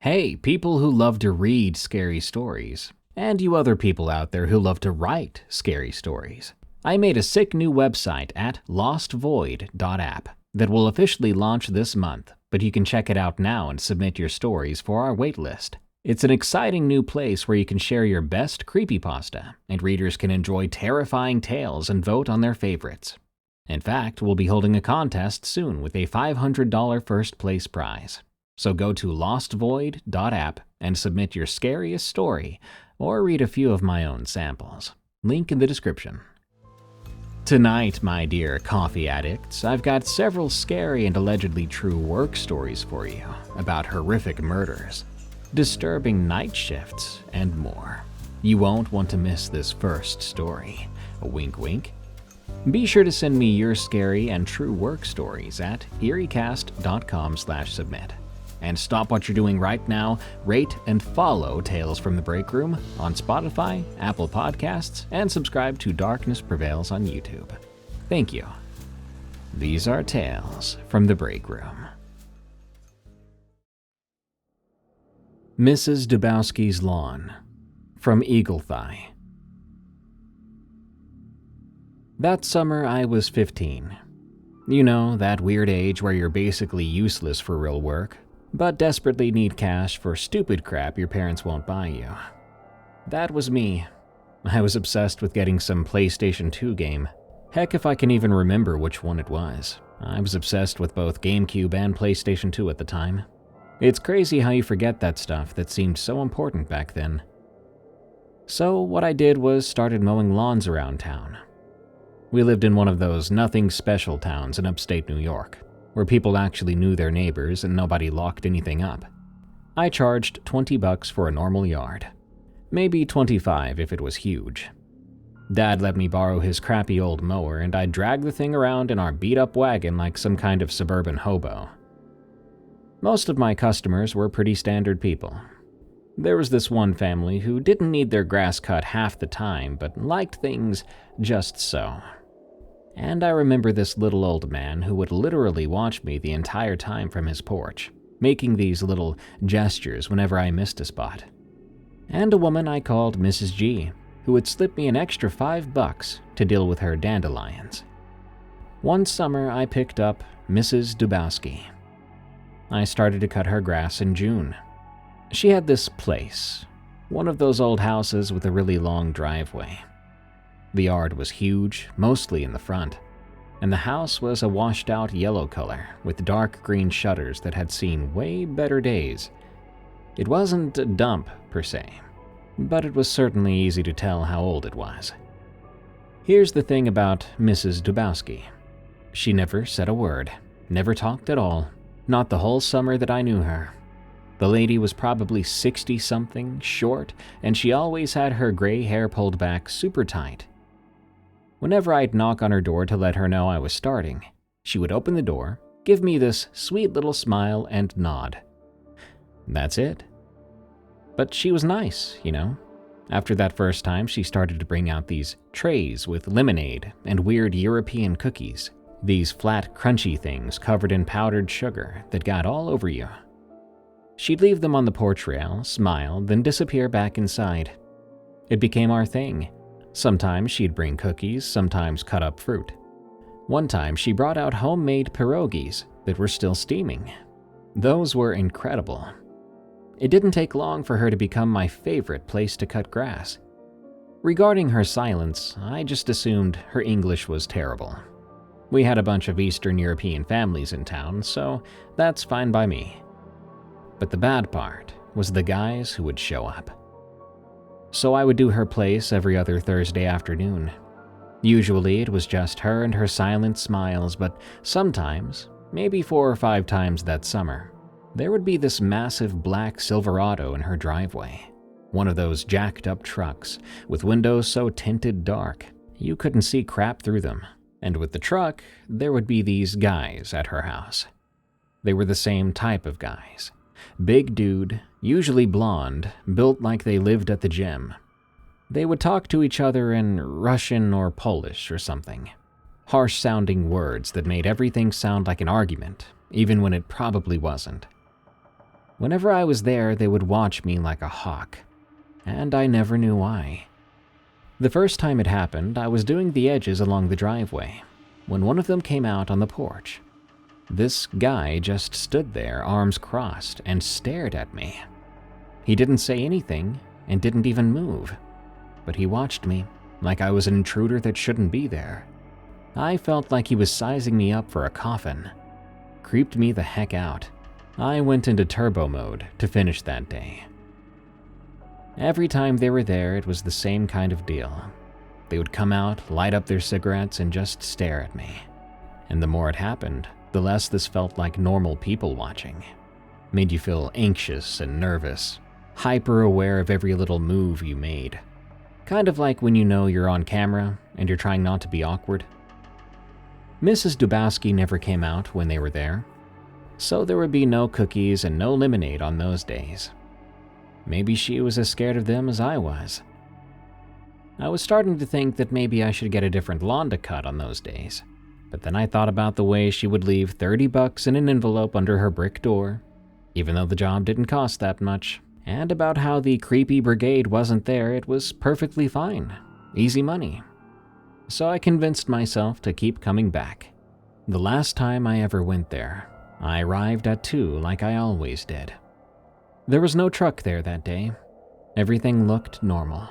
Hey, people who love to read scary stories, and you other people out there who love to write scary stories. I made a sick new website at lostvoid.app that will officially launch this month, but you can check it out now and submit your stories for our waitlist. It's an exciting new place where you can share your best creepypasta, and readers can enjoy terrifying tales and vote on their favorites. In fact, we'll be holding a contest soon with a $500 first place prize. So go to lostvoid.app and submit your scariest story, or read a few of my own samples. Link in the description. Tonight, my dear coffee addicts, I've got several scary and allegedly true work stories for you about horrific murders, disturbing night shifts, and more. You won't want to miss this first story. Wink wink. Be sure to send me your scary and true work stories at eeriecast.com/submit. And stop what you're doing right now, rate and follow Tales from the Break Room on Spotify, Apple Podcasts, and subscribe to Darkness Prevails on YouTube. Thank you. These are Tales from the Break Room. Mrs. Dubowski's Lawn, from Eagle Thigh. That summer I was 15. You know, that weird age where you're basically useless for real work, but desperately need cash for stupid crap your parents won't buy you. That was me. I was obsessed with getting some PlayStation 2 game. Heck, if I can even remember which one it was. I was obsessed with both GameCube and PlayStation 2 at the time. It's crazy how you forget that stuff that seemed so important back then. So what I did was started mowing lawns around town. We lived in one of those nothing special towns in upstate New York, where people actually knew their neighbors and nobody locked anything up. I charged $20 for a normal yard. Maybe 25 if it was huge. Dad let me borrow his crappy old mower and I'd drag the thing around in our beat-up wagon like some kind of suburban hobo. Most of my customers were pretty standard people. There was this one family who didn't need their grass cut half the time but liked things just so. And I remember this little old man who would literally watch me the entire time from his porch, making these little gestures whenever I missed a spot. And a woman I called Mrs. G, who would slip me an extra $5 to deal with her dandelions. One summer I picked up Mrs. Dubowski. I started to cut her grass in June. She had this place, one of those old houses with a really long driveway. The yard was huge, mostly in the front, and the house was a washed-out yellow color with dark green shutters that had seen way better days. It wasn't a dump, per se, but it was certainly easy to tell how old it was. Here's the thing about Mrs. Dubowski. She never said a word, never talked at all, not the whole summer that I knew her. The lady was probably 60-something, short, and she always had her gray hair pulled back super tight. Whenever I'd knock on her door to let her know I was starting, she would open the door, give me this sweet little smile and nod. That's it. But she was nice, you know. After that first time, she started to bring out these trays with lemonade and weird European cookies, these flat, crunchy things covered in powdered sugar that got all over you. She'd leave them on the porch rail, smile, then disappear back inside. It became our thing. Sometimes she'd bring cookies, sometimes cut up fruit. One time she brought out homemade pierogies that were still steaming. Those were incredible. It didn't take long for her to become my favorite place to cut grass. Regarding her silence, I just assumed her English was terrible. We had a bunch of Eastern European families in town, so that's fine by me. But the bad part was the guys who would show up. So I would do her place every other Thursday afternoon. Usually it was just her and her silent smiles, but sometimes, maybe 4 or 5 times that summer, there would be this massive black Silverado in her driveway. One of those jacked up trucks, with windows so tinted dark, you couldn't see crap through them. And with the truck, there would be these guys at her house. They were the same type of guys. Big dude, usually blonde, built like they lived at the gym. They would talk to each other in Russian or Polish or something. Harsh-sounding words that made everything sound like an argument, even when it probably wasn't. Whenever I was there, they would watch me like a hawk, and I never knew why. The first time it happened, I was doing the edges along the driveway when one of them came out on the porch. This guy just stood there, arms crossed, and stared at me. He didn't say anything and didn't even move, but he watched me like I was an intruder that shouldn't be there. I felt like he was sizing me up for a coffin. Creeped me the heck out. I went into turbo mode to finish that day. Every time they were there, it was the same kind of deal. They would come out, light up their cigarettes, and just stare at me. And the more it happened, the less this felt like normal people watching. Made you feel anxious and nervous, hyper aware of every little move you made. Kind of like when you know you're on camera and you're trying not to be awkward. Mrs. Dubowski never came out when they were there, so there would be no cookies and no lemonade on those days. Maybe she was as scared of them as I was. I was starting to think that maybe I should get a different lawn to cut on those days, but then I thought about the way she would leave $30 in an envelope under her brick door, even though the job didn't cost that much, and about how the creepy brigade wasn't there. It was perfectly fine, easy money. So I convinced myself to keep coming back. The last time I ever went there, I arrived at 2 like I always did. There was no truck there that day. Everything looked normal.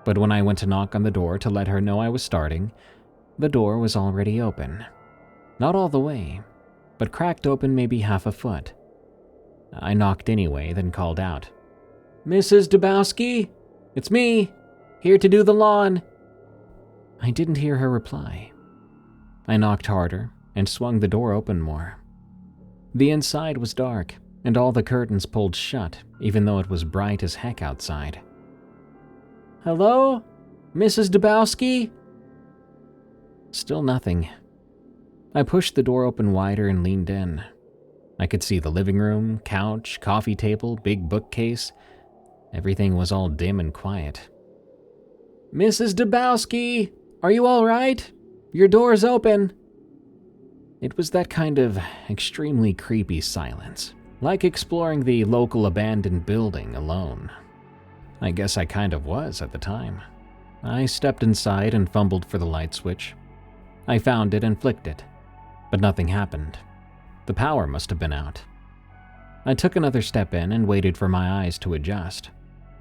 But when I went to knock on the door to let her know I was starting, the door was already open. Not all the way, but cracked open maybe half a foot. I knocked anyway, then called out, "Mrs. Dubowski? It's me, here to do the lawn." I didn't hear her reply. I knocked harder and swung the door open more. The inside was dark, and all the curtains pulled shut, even though it was bright as heck outside. "Hello? Mrs. Dubowski?" Still nothing. I pushed the door open wider and leaned in. I could see the living room, couch, coffee table, big bookcase. Everything was all dim and quiet. "Mrs. Dubowski, are you all right? Your door's open." It was that kind of extremely creepy silence, like exploring the local abandoned building alone. I guess I kind of was at the time. I stepped inside and fumbled for the light switch. I found it and flicked it, but nothing happened. The power must have been out. I took another step in and waited for my eyes to adjust,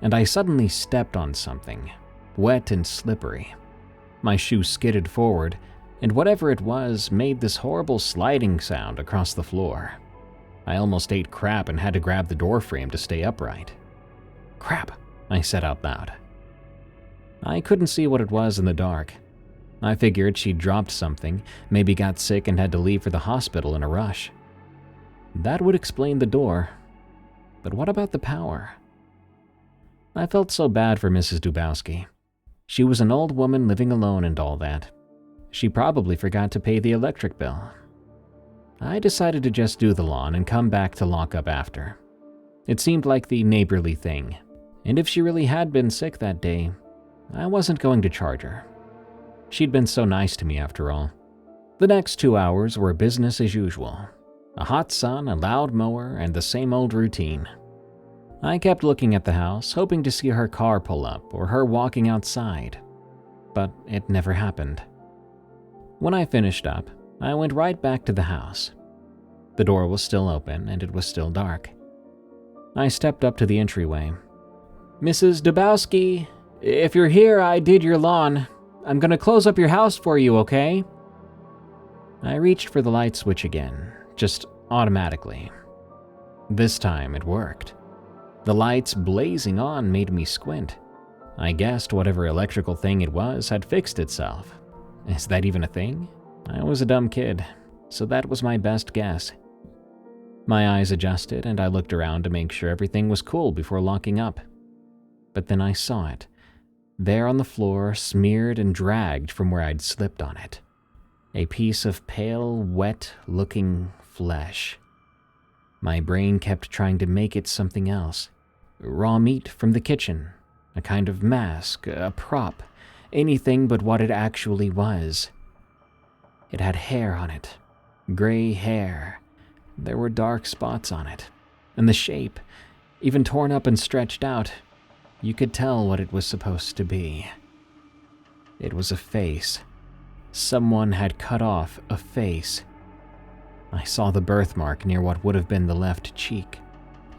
and I suddenly stepped on something, wet and slippery. My shoe skidded forward, and whatever it was made this horrible sliding sound across the floor. I almost ate crap and had to grab the door frame to stay upright. "Crap," I said out loud. I couldn't see what it was in the dark. I figured she'd dropped something, maybe got sick and had to leave for the hospital in a rush. That would explain the door. But what about the power? I felt so bad for Mrs. Dubowski. She was an old woman living alone and all that. She probably forgot to pay the electric bill. I decided to just do the lawn and come back to lock up after. It seemed like the neighborly thing, and if she really had been sick that day, I wasn't going to charge her. She'd been so nice to me after all. The next 2 hours were business as usual. A hot sun, a loud mower, and the same old routine. I kept looking at the house, hoping to see her car pull up or her walking outside, but it never happened. When I finished up, I went right back to the house. The door was still open and it was still dark. I stepped up to the entryway. "Mrs. Dubowski, if you're here, I did your lawn. I'm gonna close up your house for you, okay?" I reached for the light switch again, just automatically. This time it worked. The lights blazing on made me squint. I guessed whatever electrical thing it was had fixed itself. Is that even a thing? I was a dumb kid, so that was my best guess. My eyes adjusted and I looked around to make sure everything was cool before locking up. But then I saw it. There on the floor, smeared and dragged from where I'd slipped on it. A piece of pale, wet-looking flesh. My brain kept trying to make it something else. Raw meat from the kitchen, a kind of mask, a prop, anything but what it actually was. It had hair on it, gray hair. There were dark spots on it. and the shape, even torn up and stretched out, you could tell what it was supposed to be. It was a face. Someone had cut off a face. I saw the birthmark near what would have been the left cheek.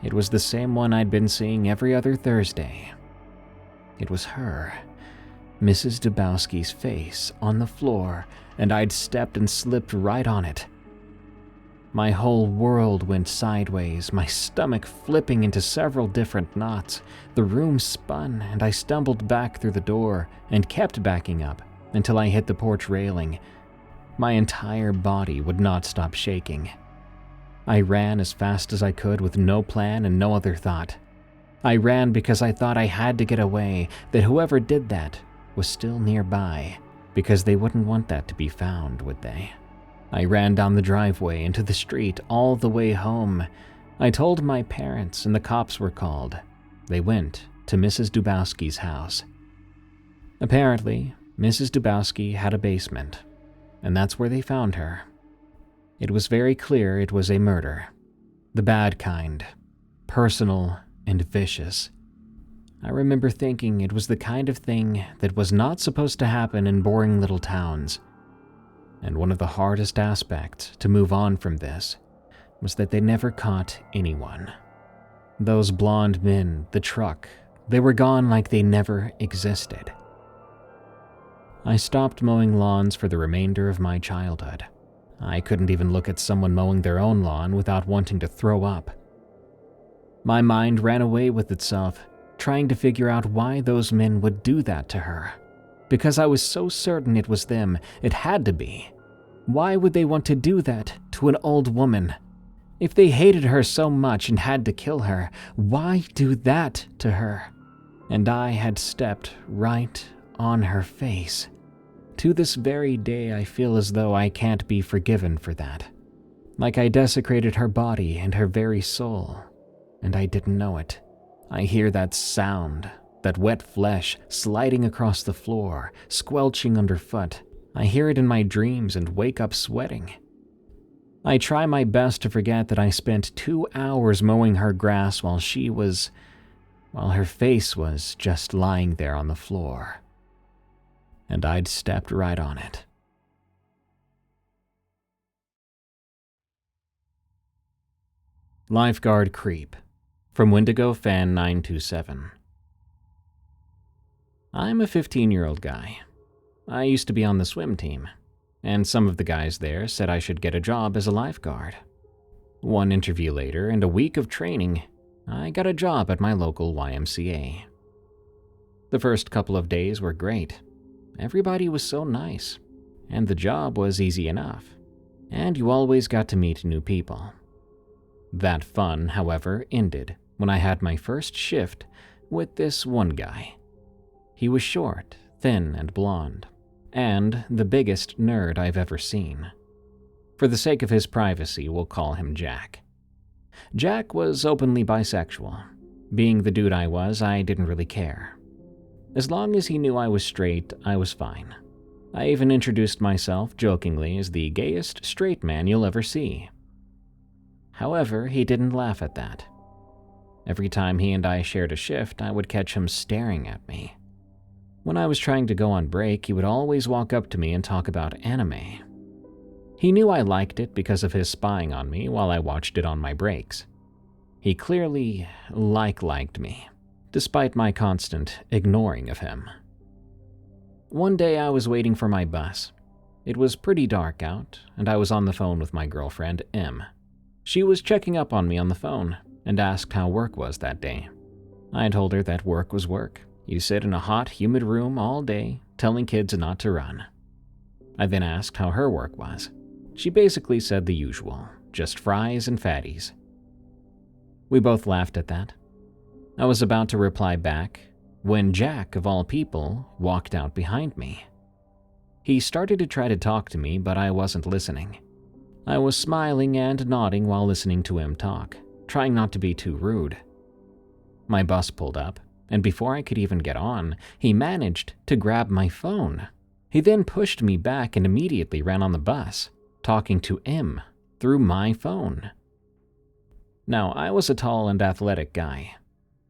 It was the same one I'd been seeing every other Thursday. It was her, Mrs. Dubowski's face, on the floor, and I'd stepped and slipped right on it. My whole world went sideways, my stomach flipping into several different knots. The room spun, and I stumbled back through the door and kept backing up until I hit the porch railing. My entire body would not stop shaking. I ran as fast as I could with no plan and no other thought. I ran because I thought I had to get away, that whoever did that was still nearby, because they wouldn't want that to be found, would they? I ran down the driveway into the street all the way home. I told my parents and the cops were called. They went to Mrs. Dubowski's house. Apparently, Mrs. Dubowski had a basement, and that's where they found her. It was very clear it was a murder. The bad kind. Personal and vicious. I remember thinking it was the kind of thing that was not supposed to happen in boring little towns. And one of the hardest aspects to move on from this was that they never caught anyone. Those blonde men, the truck, they were gone like they never existed. I stopped mowing lawns for the remainder of my childhood. I couldn't even look at someone mowing their own lawn without wanting to throw up. My mind ran away with itself, trying to figure out why those men would do that to her. Because I was so certain it was them, it had to be. Why would they want to do that to an old woman? If they hated her so much and had to kill her, why do that to her? And I had stepped right on her face. To this very day, I feel as though I can't be forgiven for that. Like I desecrated her body and her very soul, and I didn't know it. I hear that sound, that wet flesh sliding across the floor, squelching underfoot. I hear it in my dreams and wake up sweating. I try my best to forget that I spent 2 hours mowing her grass while her face was just lying there on the floor. And I'd stepped right on it. Lifeguard Creep, from Wendigo Fan 927. I'm a 15-year-old guy. I used to be on the swim team, and some of the guys there said I should get a job as a lifeguard. One interview later and a week of training, I got a job at my local YMCA. The first couple of days were great. Everybody was so nice, and the job was easy enough, and you always got to meet new people. That fun, however, ended when I had my first shift with this one guy. He was short, thin, and blonde, and the biggest nerd I've ever seen. For the sake of his privacy, we'll call him Jack. Jack was openly bisexual. Being the dude I was, I didn't really care. As long as he knew I was straight, I was fine. I even introduced myself jokingly as the gayest straight man you'll ever see. However, he didn't laugh at that. Every time he and I shared a shift, I would catch him staring at me. When I was trying to go on break, he would always walk up to me and talk about anime. He knew I liked it because of his spying on me while I watched it on my breaks. He clearly liked me, despite my constant ignoring of him. One day I was waiting for my bus. It was pretty dark out, and I was on the phone with my girlfriend, M. She was checking up on me on the phone and asked how work was that day. I told her that work was work. You sit in a hot, humid room all day, telling kids not to run. I then asked how her work was. She basically said the usual, just fries and fatties. We both laughed at that. I was about to reply back when Jack, of all people, walked out behind me. He started to try to talk to me, but I wasn't listening. I was smiling and nodding while listening to him talk, trying not to be too rude. My bus pulled up, and before I could even get on, he managed to grab my phone. He then pushed me back and immediately ran on the bus, talking to M through my phone. Now, I was a tall and athletic guy.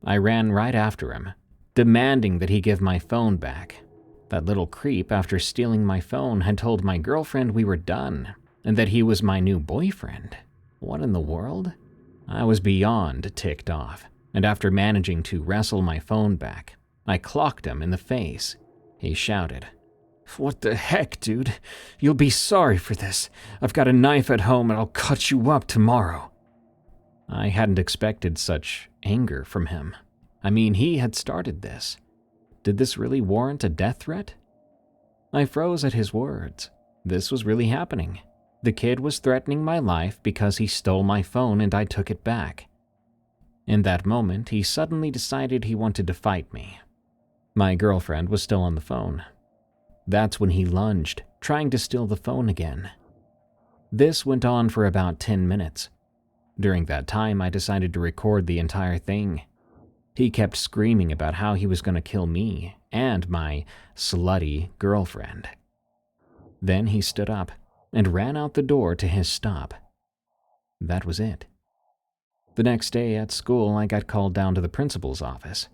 I ran right after him, demanding that he give my phone back. That little creep, after stealing my phone, had told my girlfriend we were done and that he was my new boyfriend. What in the world? I was beyond ticked off, and after managing to wrestle my phone back, I clocked him in the face. He shouted, "What the heck, dude? You'll be sorry for this. I've got a knife at home and I'll cut you up tomorrow." I hadn't expected such anger from him. I mean, he had started this. Did this really warrant a death threat? I froze at his words. This was really happening. The kid was threatening my life because he stole my phone and I took it back. In that moment, he suddenly decided he wanted to fight me. My girlfriend was still on the phone. That's when he lunged, trying to steal the phone again. This went on for about 10 minutes. During that time, I decided to record the entire thing. He kept screaming about how he was going to kill me and my slutty girlfriend. Then he stood up and ran out the door to his stop. That was it. The next day at school, I got called down to the principal's office.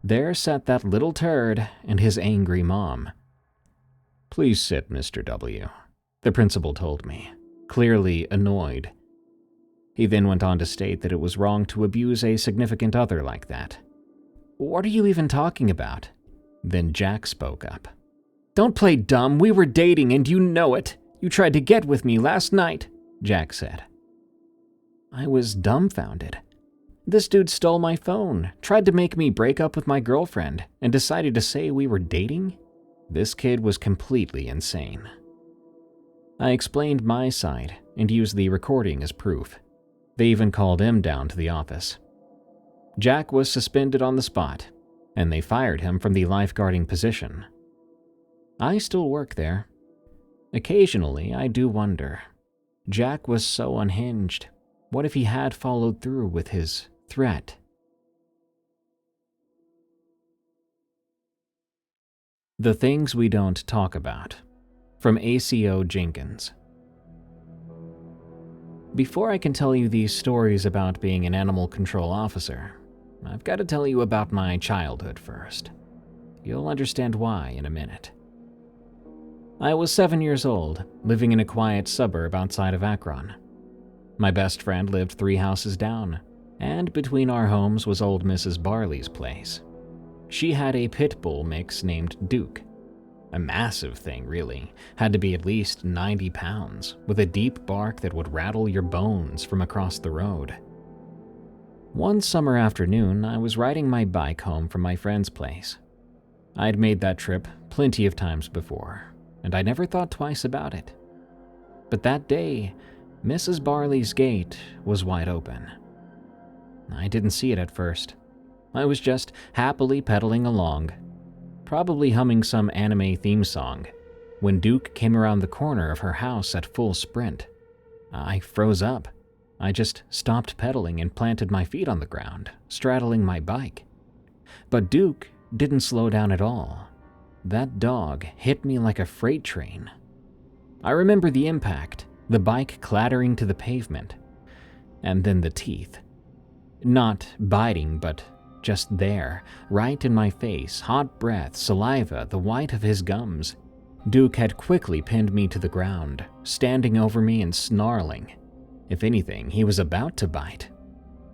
There sat that little turd and his angry mom. "Please sit, Mr. W," the principal told me, clearly annoyed. He then went on to state that it was wrong to abuse a significant other like that. "What are you even talking about?" Then Jack spoke up. "Don't play dumb, we were dating and you know it. You tried to get with me last night," Jack said. I was dumbfounded. This dude stole my phone, tried to make me break up with my girlfriend, and decided to say we were dating? This kid was completely insane. I explained my side and used the recording as proof. They even called him down to the office. Jack was suspended on the spot, and they fired him from the lifeguarding position. I still work there. Occasionally, I do wonder. Jack was so unhinged. What if he had followed through with his threat? The Things We Don't Talk About, from A.C.O. Jenkins. Before I can tell you these stories about being an animal control officer, I've got to tell you about my childhood first. You'll understand why in a minute. I was 7 years old, living in a quiet suburb outside of Akron. My best friend lived 3 houses down, and between our homes was old Mrs. Barley's place. She had a pit bull mix named Duke. A massive thing, really. Had to be at least 90 pounds, with a deep bark that would rattle your bones from across the road. One summer afternoon, I was riding my bike home from my friend's place. I'd made that trip plenty of times before, and I never thought twice about it. But that day, Mrs. Barley's gate was wide open. I didn't see it at first. I was just happily pedaling along, probably humming some anime theme song, when Duke came around the corner of her house at full sprint. I froze up. I just stopped pedaling and planted my feet on the ground, straddling my bike. But Duke didn't slow down at all. That dog hit me like a freight train. I remember the impact, the bike clattering to the pavement, and then the teeth. Not biting, but just there, right in my face, hot breath, saliva, the white of his gums. Duke had quickly pinned me to the ground, standing over me and snarling. If anything, he was about to bite.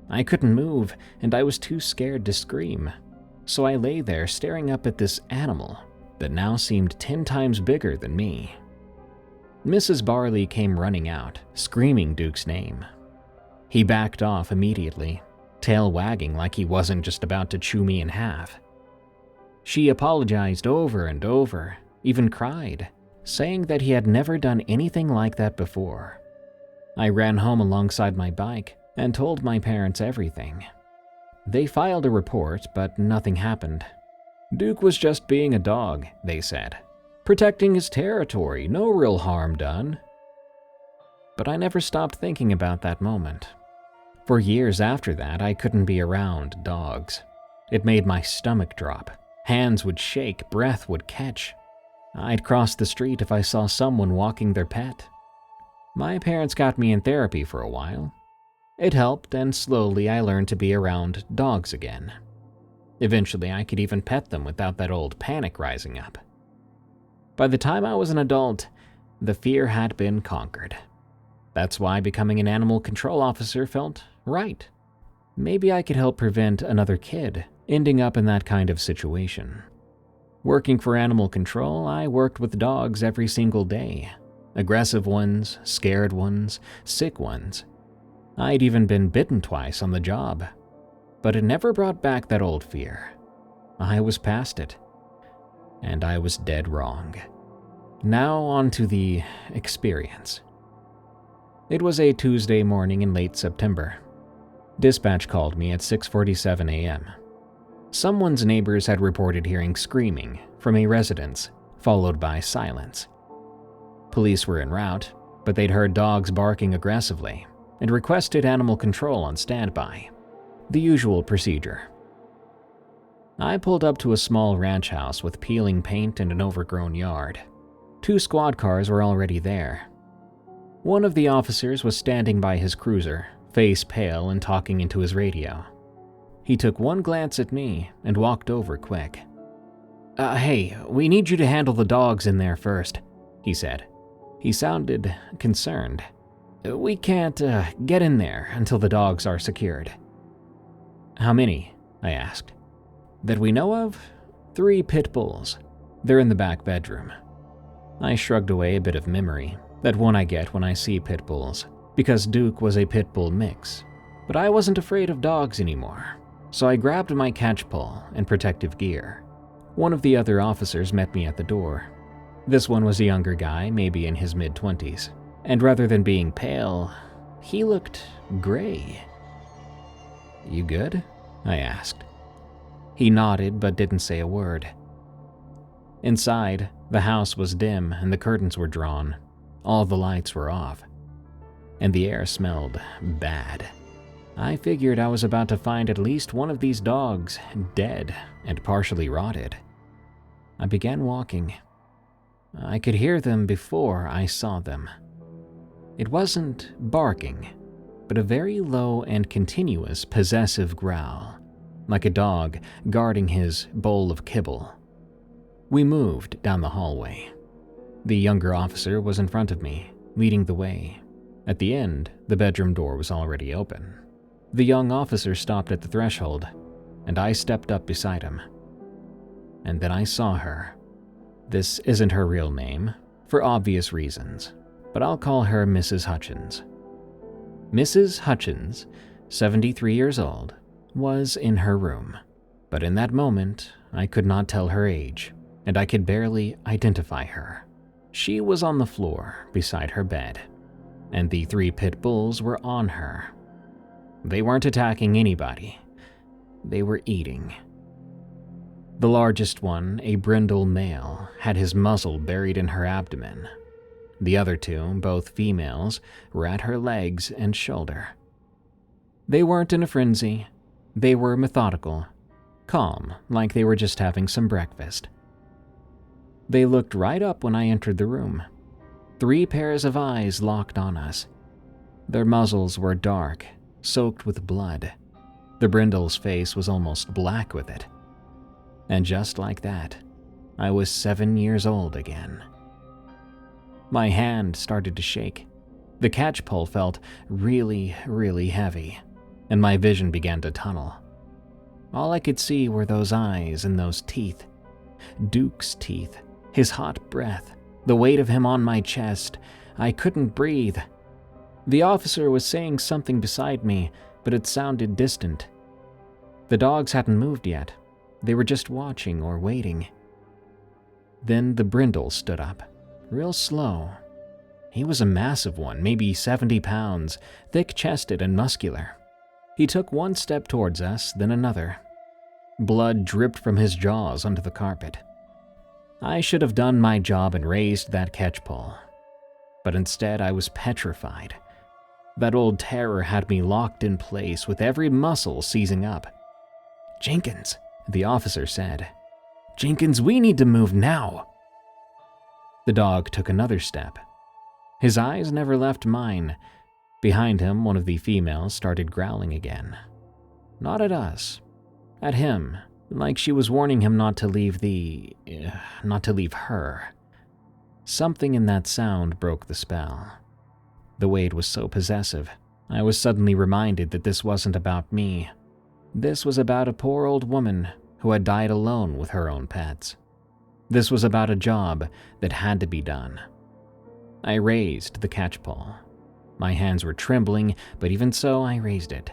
I couldn't move, and I was too scared to scream. So I lay there staring up at this animal that now seemed 10 times bigger than me. Mrs. Barley came running out, screaming Duke's name. He backed off immediately, tail wagging like he wasn't just about to chew me in half. She apologized over and over, even cried, saying that he had never done anything like that before. I ran home alongside my bike and told my parents everything. They filed a report, but nothing happened. Duke was just being a dog, they said. Protecting his territory, no real harm done. But I never stopped thinking about that moment. For years after that, I couldn't be around dogs. It made my stomach drop. Hands would shake, breath would catch. I'd cross the street if I saw someone walking their pet. My parents got me in therapy for a while. It helped, and slowly I learned to be around dogs again. Eventually, I could even pet them without that old panic rising up. By the time I was an adult, the fear had been conquered. That's why becoming an animal control officer felt right. Maybe I could help prevent another kid ending up in that kind of situation. Working for animal control, I worked with dogs every single day. Aggressive ones, scared ones, sick ones. I'd even been bitten twice on the job. But it never brought back that old fear. I was past it. And I was dead wrong. Now on to the experience. It was a Tuesday morning in late September. Dispatch called me at 6:47 a.m. Someone's neighbors had reported hearing screaming from a residence, followed by silence. Police were en route, but they'd heard dogs barking aggressively and requested animal control on standby. The usual procedure. I pulled up to a small ranch house with peeling paint and an overgrown yard. 2 squad cars were already there. One of the officers was standing by his cruiser, face pale and talking into his radio. He took one glance at me and walked over quick. Hey, we need you to handle the dogs in there first," he said. He sounded concerned. "We can't get in there until the dogs are secured." "How many?" I asked. "That we know of? 3 pit bulls. They're in the back bedroom." I shrugged away a bit of memory, that one I get when I see pit bulls, because Duke was a pit bull mix. But I wasn't afraid of dogs anymore, so I grabbed my catch pole and protective gear. One of the other officers met me at the door. This one was a younger guy, maybe in his mid-20s, and rather than being pale, he looked gray. "You good?" I asked. He nodded but didn't say a word. Inside, the house was dim and the curtains were drawn. All the lights were off. And the air smelled bad. I figured I was about to find at least one of these dogs dead and partially rotted. I began walking. I could hear them before I saw them. It wasn't barking, but a very low and continuous possessive growl, like a dog guarding his bowl of kibble. We moved down the hallway. The younger officer was in front of me, leading the way. At the end, the bedroom door was already open. The young officer stopped at the threshold, and I stepped up beside him. And then I saw her. This isn't her real name, for obvious reasons, but I'll call her Mrs. Hutchins. Mrs. Hutchins, 73 years old, was in her room, but in that moment, I could not tell her age, and I could barely identify her. She was on the floor beside her bed, and the 3 pit bulls were on her. They weren't attacking anybody. They were eating. The largest one, a brindle male, had his muzzle buried in her abdomen. The other 2, both females, were at her legs and shoulder. They weren't in a frenzy. They were methodical, calm, like they were just having some breakfast. They looked right up when I entered the room. 3 pairs of eyes locked on us. Their muzzles were dark, soaked with blood. The brindle's face was almost black with it. And just like that, I was 7 years old again. My hand started to shake. The catch pole felt really, really heavy, and my vision began to tunnel. All I could see were those eyes and those teeth. Duke's teeth, his hot breath, the weight of him on my chest. I couldn't breathe. The officer was saying something beside me, but it sounded distant. The dogs hadn't moved yet. They were just watching or waiting. Then the brindle stood up, real slow. He was a massive one, maybe 70 pounds, thick-chested and muscular. He took one step towards us, then another. Blood dripped from his jaws onto the carpet. I should have done my job and raised that catch pole. But instead, I was petrified. That old terror had me locked in place with every muscle seizing up. "Jenkins," the officer said. "Jenkins, we need to move now." The dog took another step. His eyes never left mine, Behind him, one of the females started growling again. Not at us. At him, like she was warning him not to leave her. Something in that sound broke the spell. The way it was so possessive, I was suddenly reminded that this wasn't about me. This was about a poor old woman who had died alone with her own pets. This was about a job that had to be done. I raised the catchpole. My hands were trembling, but even so, I raised it.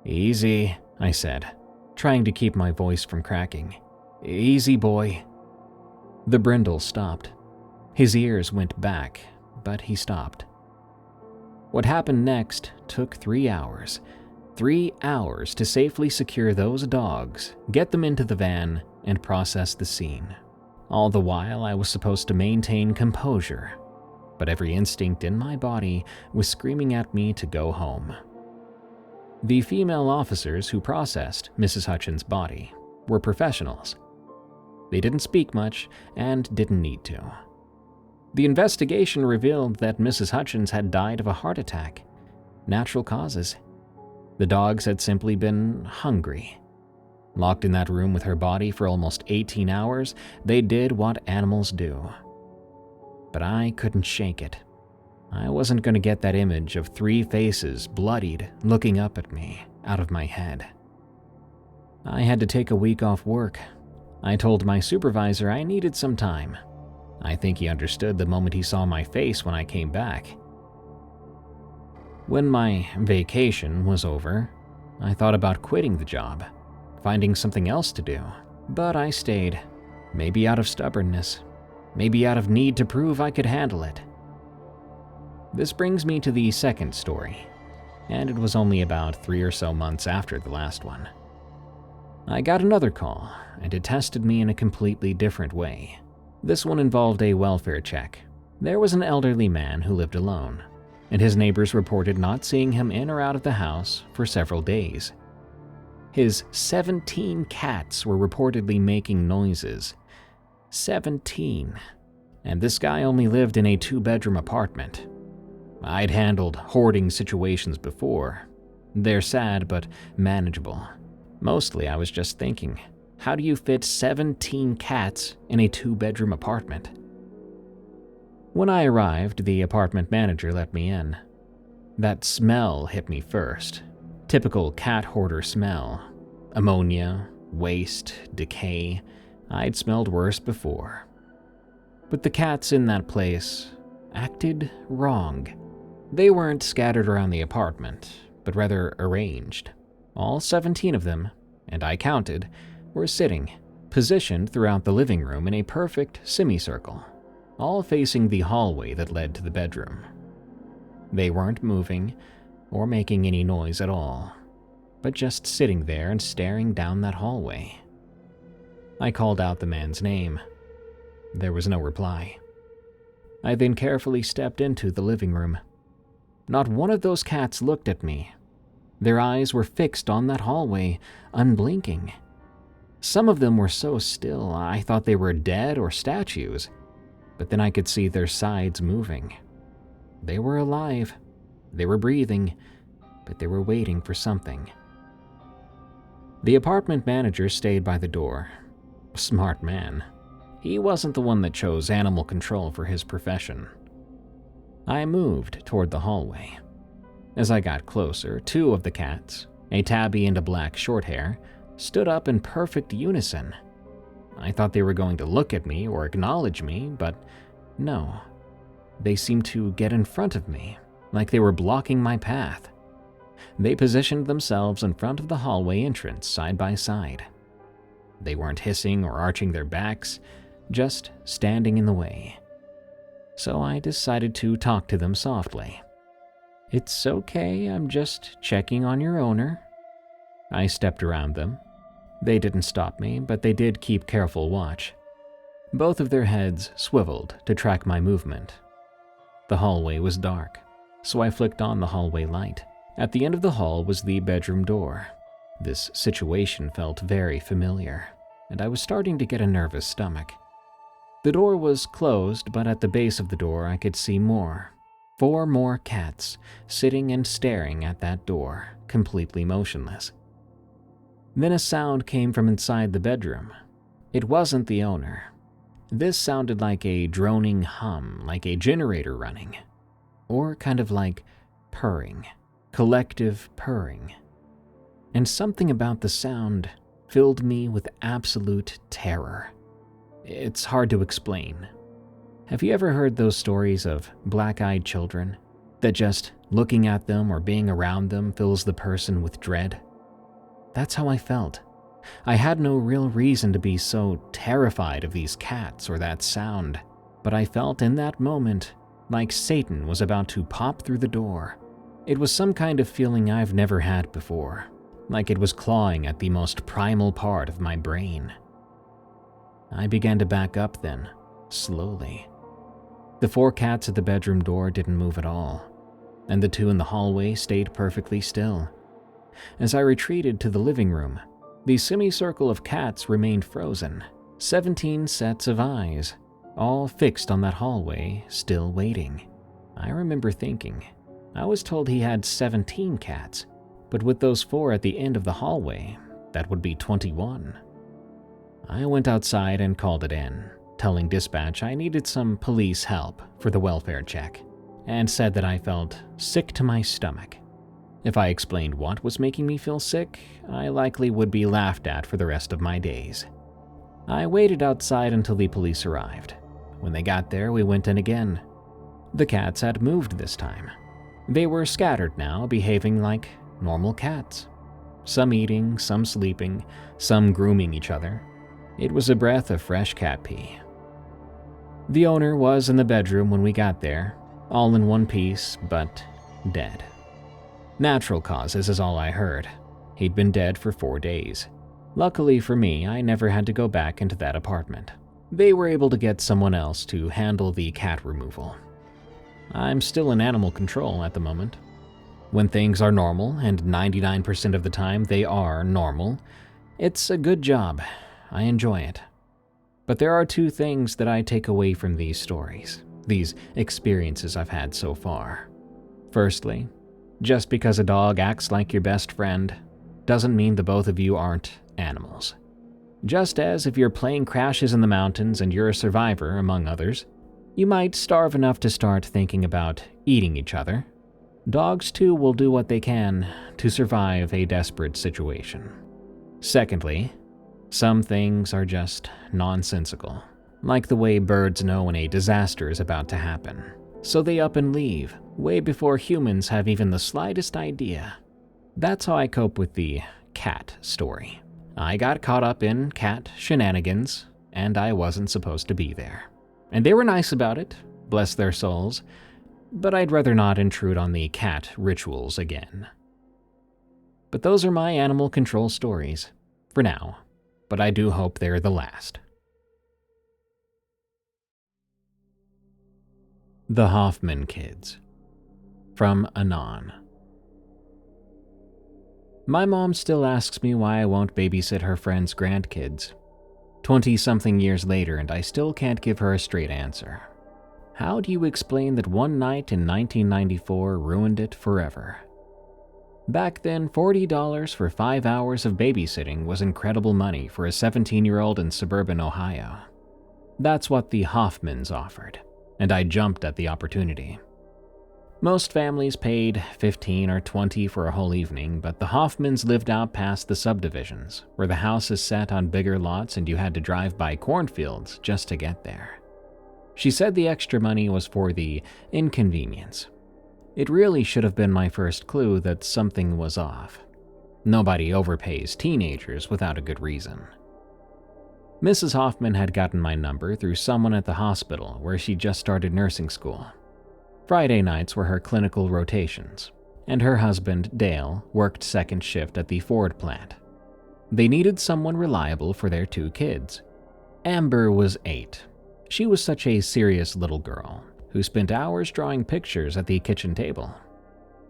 "Easy," I said, trying to keep my voice from cracking. "Easy, boy." The brindle stopped. His ears went back, but he stopped. What happened next took 3 hours. 3 hours to safely secure those dogs, get them into the van, and process the scene. All the while, I was supposed to maintain composure, but every instinct in my body was screaming at me to go home. The female officers who processed Mrs. Hutchins' body were professionals. They didn't speak much and didn't need to. The investigation revealed that Mrs. Hutchins had died of a heart attack. Natural causes. The dogs had simply been hungry. Locked in that room with her body for almost 18 hours, they did what animals do. But I couldn't shake it. I wasn't going to get that image of 3 faces, bloodied, looking up at me, out of my head. I had to take a week off work. I told my supervisor I needed some time. I think he understood the moment he saw my face when I came back. When my vacation was over, I thought about quitting the job, finding something else to do, but I stayed. Maybe out of stubbornness, maybe out of need to prove I could handle it. This brings me to the second story, and it was only about 3 or so months after the last one. I got another call, and it tested me in a completely different way. This one involved a welfare check. There was an elderly man who lived alone, and his neighbors reported not seeing him in or out of the house for several days. His 17 cats were reportedly making noises. 17. And this guy only lived in a 2-bedroom apartment. I'd handled hoarding situations before. They're sad but manageable. Mostly I was just thinking, how do you fit 17 cats in a 2-bedroom apartment? When I arrived, the apartment manager let me in. That smell hit me first. Typical cat hoarder smell. Ammonia, waste, decay. I'd smelled worse before. But the cats in that place acted wrong. They weren't scattered around the apartment, but rather arranged. All 17 of them, and I counted, were sitting, positioned throughout the living room in a perfect semicircle, all facing the hallway that led to the bedroom. They weren't moving or making any noise at all, but just sitting there and staring down that hallway. I called out the man's name. There was no reply. I then carefully stepped into the living room. Not one of those cats looked at me. Their eyes were fixed on that hallway, unblinking. Some of them were so still I thought they were dead or statues, but then I could see their sides moving. They were alive. They were breathing, but they were waiting for something. The apartment manager stayed by the door. Smart man. He wasn't the one that chose animal control for his profession. I moved toward the hallway. As I got closer, 2 of the cats, a tabby and a black shorthair, stood up in perfect unison. I thought they were going to look at me or acknowledge me, but no. They seemed to get in front of me, like they were blocking my path. They positioned themselves in front of the hallway entrance side by side. They weren't hissing or arching their backs, just standing in the way. So I decided to talk to them softly. "It's okay, I'm just checking on your owner." I stepped around them. They didn't stop me, but they did keep careful watch. Both of their heads swiveled to track my movement. The hallway was dark, so I flicked on the hallway light. At the end of the hall was the bedroom door. This situation felt very familiar, and I was starting to get a nervous stomach. The door was closed, but at the base of the door I could see more. 4 more cats sitting and staring at that door, completely motionless. Then a sound came from inside the bedroom. It wasn't the owner. This sounded like a droning hum, like a generator running, or kind of like purring, collective purring. And something about the sound filled me with absolute terror. It's hard to explain. Have you ever heard those stories of black-eyed children that just looking at them or being around them fills the person with dread? That's how I felt. I had no real reason to be so terrified of these cats or that sound, but I felt in that moment like Satan was about to pop through the door. It was some kind of feeling I've never had before, like it was clawing at the most primal part of my brain. I began to back up then, slowly. The 4 cats at the bedroom door didn't move at all, and the 2 in the hallway stayed perfectly still. As I retreated to the living room, the semicircle of cats remained frozen, 17 sets of eyes, all fixed on that hallway, still waiting. I remember thinking, I was told he had 17 cats, but with those 4 at the end of the hallway, that would be 21. I went outside and called it in, telling dispatch I needed some police help for the welfare check, and said that I felt sick to my stomach. If I explained what was making me feel sick, I likely would be laughed at for the rest of my days. I waited outside until the police arrived. When they got there, we went in again. The cats had moved this time. They were scattered now, behaving like normal cats. Some eating, some sleeping, some grooming each other. It was a breath of fresh cat pee. The owner was in the bedroom when we got there, all in one piece, but dead. Natural causes is all I heard. He'd been dead for 4 days. Luckily for me, I never had to go back into that apartment. They were able to get someone else to handle the cat removal. I'm still in animal control at the moment. When things are normal, and 99% of the time they are normal, it's a good job. I enjoy it. But there are 2 things that I take away from these stories, these experiences I've had so far. Firstly, just because a dog acts like your best friend doesn't mean the both of you aren't animals. Just as if your plane crashes in the mountains and you're a survivor, among others, you might starve enough to start thinking about eating each other. Dogs too will do what they can to survive a desperate situation. Secondly, some things are just nonsensical, like the way birds know when a disaster is about to happen. So they up and leave, way before humans have even the slightest idea. That's how I cope with the cat story. I got caught up in cat shenanigans, and I wasn't supposed to be there. And they were nice about it, bless their souls, but I'd rather not intrude on the cat rituals again. But those are my animal control stories, for now, but I do hope they're the last. The Hoffman Kids, from Anon. My mom still asks me why I won't babysit her friends' grandkids. 20-something years later, and I still can't give her a straight answer. How do you explain that one night in 1994 ruined it forever? Back then, $40 for 5 hours of babysitting was incredible money for a 17-year-old in suburban Ohio. That's what the Hoffmans offered, and I jumped at the opportunity. Most families paid $15 or $20 for a whole evening, but the Hoffmans lived out past the subdivisions, where the house is set on bigger lots and you had to drive by cornfields just to get there. She said the extra money was for the inconvenience. It really should have been my first clue that something was off. Nobody overpays teenagers without a good reason. Mrs. Hoffman had gotten my number through someone at the hospital where she just started nursing school. Friday nights were her clinical rotations, and her husband, Dale, worked second shift at the Ford plant. They needed someone reliable for their 2 kids. Amber was 8. She was such a serious little girl who spent hours drawing pictures at the kitchen table.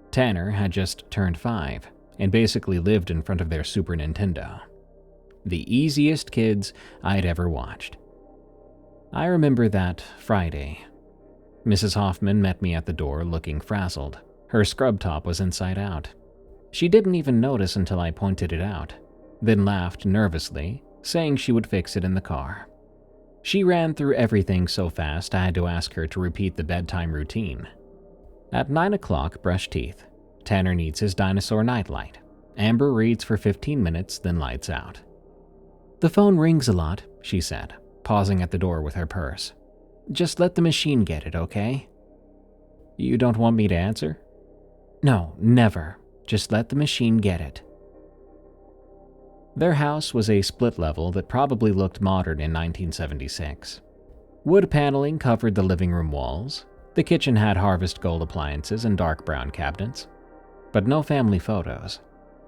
Tanner had just turned 5 and basically lived in front of their Super Nintendo. The easiest kids I'd ever watched. I remember that Friday. Mrs. Hoffman met me at the door looking frazzled. Her scrub top was inside out. She didn't even notice until I pointed it out, then laughed nervously, saying she would fix it in the car. She ran through everything so fast I had to ask her to repeat the bedtime routine. At 9 o'clock, brush teeth. Tanner needs his dinosaur nightlight. Amber reads for 15 minutes, then lights out. "The phone rings a lot," she said, pausing at the door with her purse. "Just let the machine get it, okay?" "You don't want me to answer?" "No, never. Just let the machine get it." Their house was a split level that probably looked modern in 1976. Wood paneling covered the living room walls. The kitchen had harvest gold appliances and dark brown cabinets. But no family photos.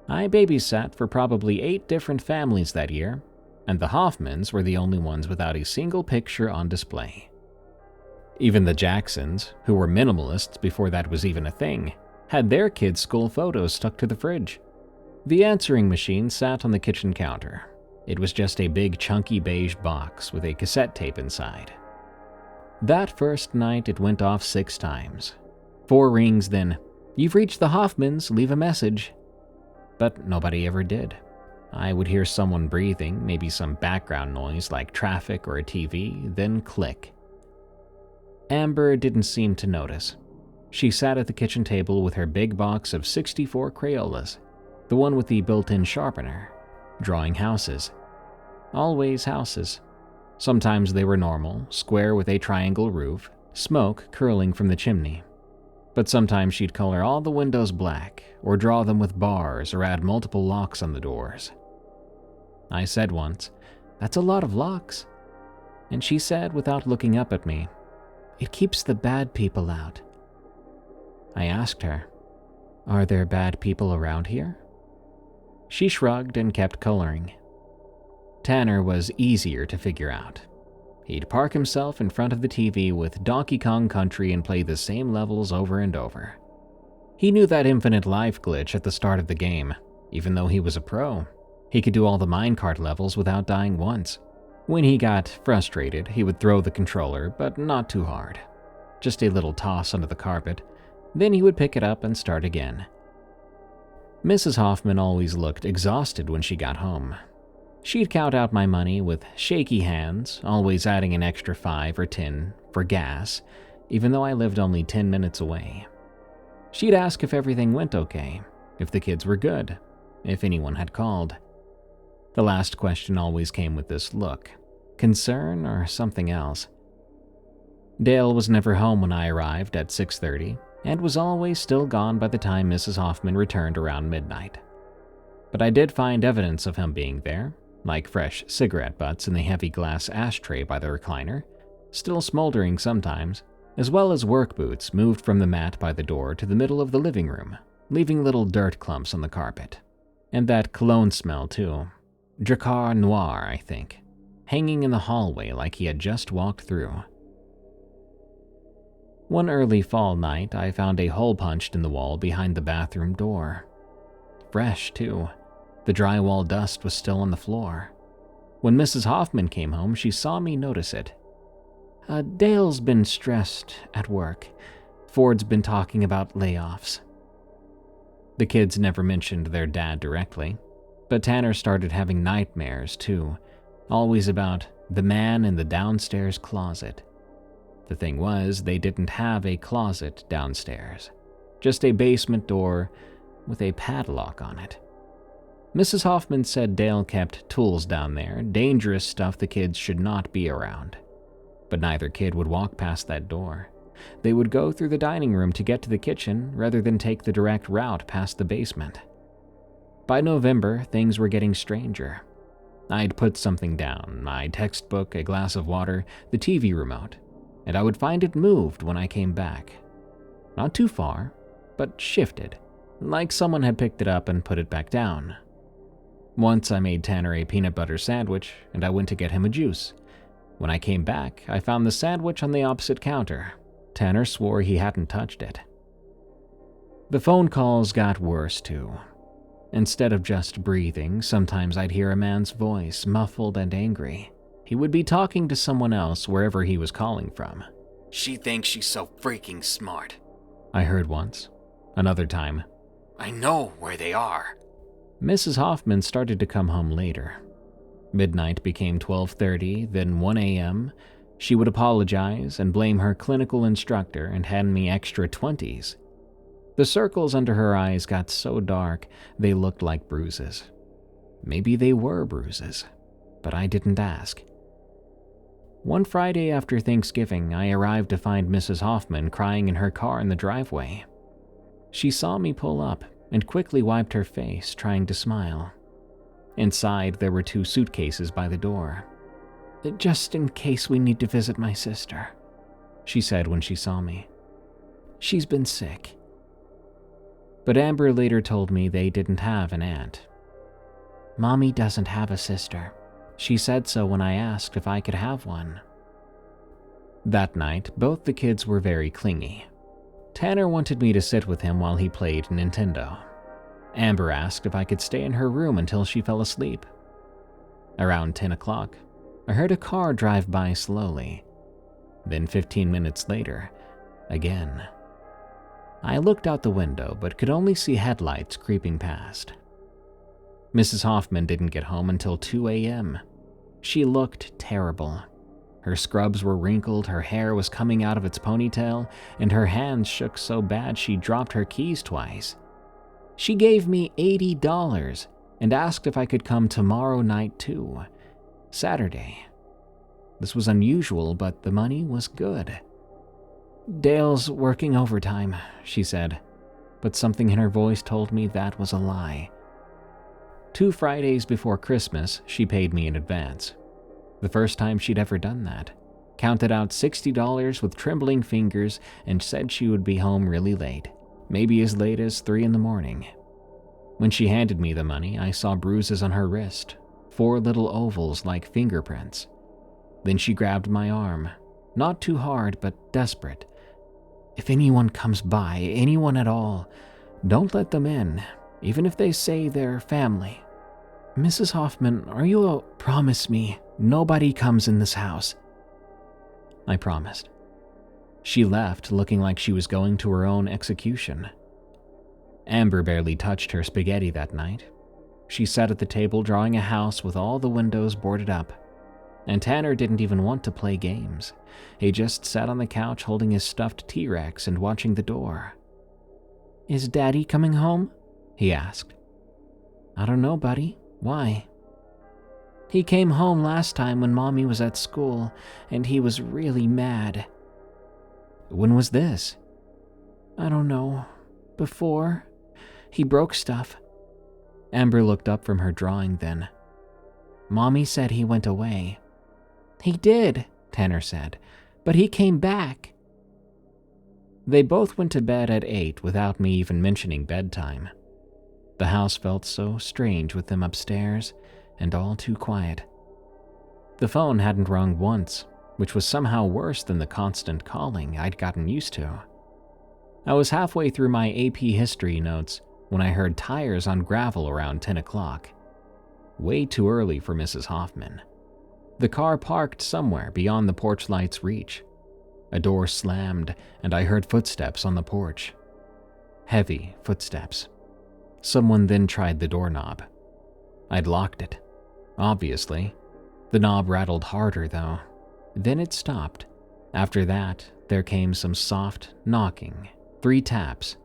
I babysat for probably 8 different families that year, and the Hoffmans were the only ones without a single picture on display. Even the Jacksons, who were minimalists before that was even a thing, had their kids' school photos stuck to the fridge. The answering machine sat on the kitchen counter. It was just a big chunky beige box with a cassette tape inside. That first night it went off 6 times. 4 rings, then, "You've reached the Hoffmans, leave a message." But nobody ever did. I would hear someone breathing, maybe some background noise like traffic or a TV, then click. Amber didn't seem to notice. She sat at the kitchen table with her big box of 64 Crayolas, the one with the built-in sharpener, drawing houses. Always houses. Sometimes they were normal, square with a triangle roof, smoke curling from the chimney. But sometimes she'd color all the windows black, or draw them with bars, or add multiple locks on the doors. I said once, "That's a lot of locks." And she said, without looking up at me, "It keeps the bad people out." I asked her, "Are there bad people around here?" She shrugged and kept coloring. Tanner was easier to figure out. He'd park himself in front of the TV with Donkey Kong Country and play the same levels over and over. He knew that infinite life glitch at the start of the game. Even though he was a pro, he could do all the minecart levels without dying once. When he got frustrated, he would throw the controller, but not too hard. Just a little toss under the carpet. Then he would pick it up and start again. Mrs. Hoffman always looked exhausted when she got home. She'd count out my money with shaky hands, always adding an extra 5 or 10 for gas, even though I lived only 10 minutes away. She'd ask if everything went okay, if the kids were good, if anyone had called. The last question always came with this look, concern or something else. Dale was never home when I arrived at 6:30, and was always still gone by the time Mrs. Hoffman returned around midnight. But I did find evidence of him being there, like fresh cigarette butts in the heavy glass ashtray by the recliner, still smoldering sometimes, as well as work boots moved from the mat by the door to the middle of the living room, leaving little dirt clumps on the carpet. And that cologne smell too. Dracar Noir, I think, hanging in the hallway like he had just walked through. One early fall night, I found a hole punched in the wall behind the bathroom door. Fresh, too. The drywall dust was still on the floor. When Mrs. Hoffman came home, she saw me notice it. "Dale's been stressed at work. Ford's been talking about layoffs." The kids never mentioned their dad directly, but Tanner started having nightmares, too, always about the man in the downstairs closet. The thing was, they didn't have a closet downstairs, just a basement door with a padlock on it. Mrs. Hoffman said Dale kept tools down there, dangerous stuff the kids should not be around. But neither kid would walk past that door. They would go through the dining room to get to the kitchen rather than take the direct route past the basement. By November, things were getting stranger. I'd put something down, my textbook, a glass of water, the TV remote, and I would find it moved when I came back. Not too far, but shifted, like someone had picked it up and put it back down. Once I made Tanner a peanut butter sandwich, and I went to get him a juice. When I came back, I found the sandwich on the opposite counter. Tanner swore he hadn't touched it. The phone calls got worse, too. Instead of just breathing, sometimes I'd hear a man's voice, muffled and angry. He would be talking to someone else wherever he was calling from. She thinks she's so freaking smart. I heard once. Another time, I know where they are. Mrs. Hoffman started to come home later. Midnight became 12:30, then 1 a.m. She would apologize and blame her clinical instructor and hand me extra 20s. The circles under her eyes got so dark they looked like bruises. Maybe they were bruises, but I didn't ask. One Friday after Thanksgiving, I arrived to find Mrs. Hoffman crying in her car in the driveway. She saw me pull up and quickly wiped her face, trying to smile. Inside, there were 2 suitcases by the door. "Just in case we need to visit my sister," she said when she saw me. "She's been sick." But Amber later told me they didn't have an aunt. "Mommy doesn't have a sister. She said so when I asked if I could have one." That night, both the kids were very clingy. Tanner wanted me to sit with him while he played Nintendo. Amber asked if I could stay in her room until she fell asleep. Around 10 o'clock, I heard a car drive by slowly. Then 15 minutes later, again. I looked out the window but could only see headlights creeping past. Mrs. Hoffman didn't get home until 2 a.m. She looked terrible. Her scrubs were wrinkled, her hair was coming out of its ponytail, and her hands shook so bad she dropped her keys twice. She gave me $80 and asked if I could come tomorrow night too, Saturday. This was unusual, but the money was good. "Dale's working overtime," she said, but something in her voice told me that was a lie. 2 Fridays before Christmas, she paid me in advance. The first time she'd ever done that. Counted out $60 with trembling fingers and said she would be home really late, maybe as late as 3 in the morning. When she handed me the money, I saw bruises on her wrist, 4 little ovals like fingerprints. Then she grabbed my arm, not too hard but desperate. "If anyone comes by, anyone at all, don't let them in, even if they say they're family. Mrs. Hoffman, promise me nobody comes in this house." I promised. She left looking like she was going to her own execution. Amber barely touched her spaghetti that night. She sat at the table drawing a house with all the windows boarded up. And Tanner didn't even want to play games. He just sat on the couch holding his stuffed T-Rex and watching the door. "Is Daddy coming home?" he asked. "I don't know, buddy. Why?" "He came home last time when Mommy was at school, and he was really mad." "When was this?" "I don't know. Before. He broke stuff." Amber looked up from her drawing then. "Mommy said he went away." "He did," Tanner said, "but he came back." They both went to bed at 8 without me even mentioning bedtime. The house felt so strange with them upstairs and all too quiet. The phone hadn't rung once, which was somehow worse than the constant calling I'd gotten used to. I was halfway through my AP history notes when I heard tires on gravel around 10 o'clock. Way too early for Mrs. Hoffman. The car parked somewhere beyond the porch light's reach. A door slammed, and I heard footsteps on the porch. Heavy footsteps. Someone then tried the doorknob. I'd locked it, obviously. The knob rattled harder, though. Then it stopped. After that, there came some soft knocking. 3 taps.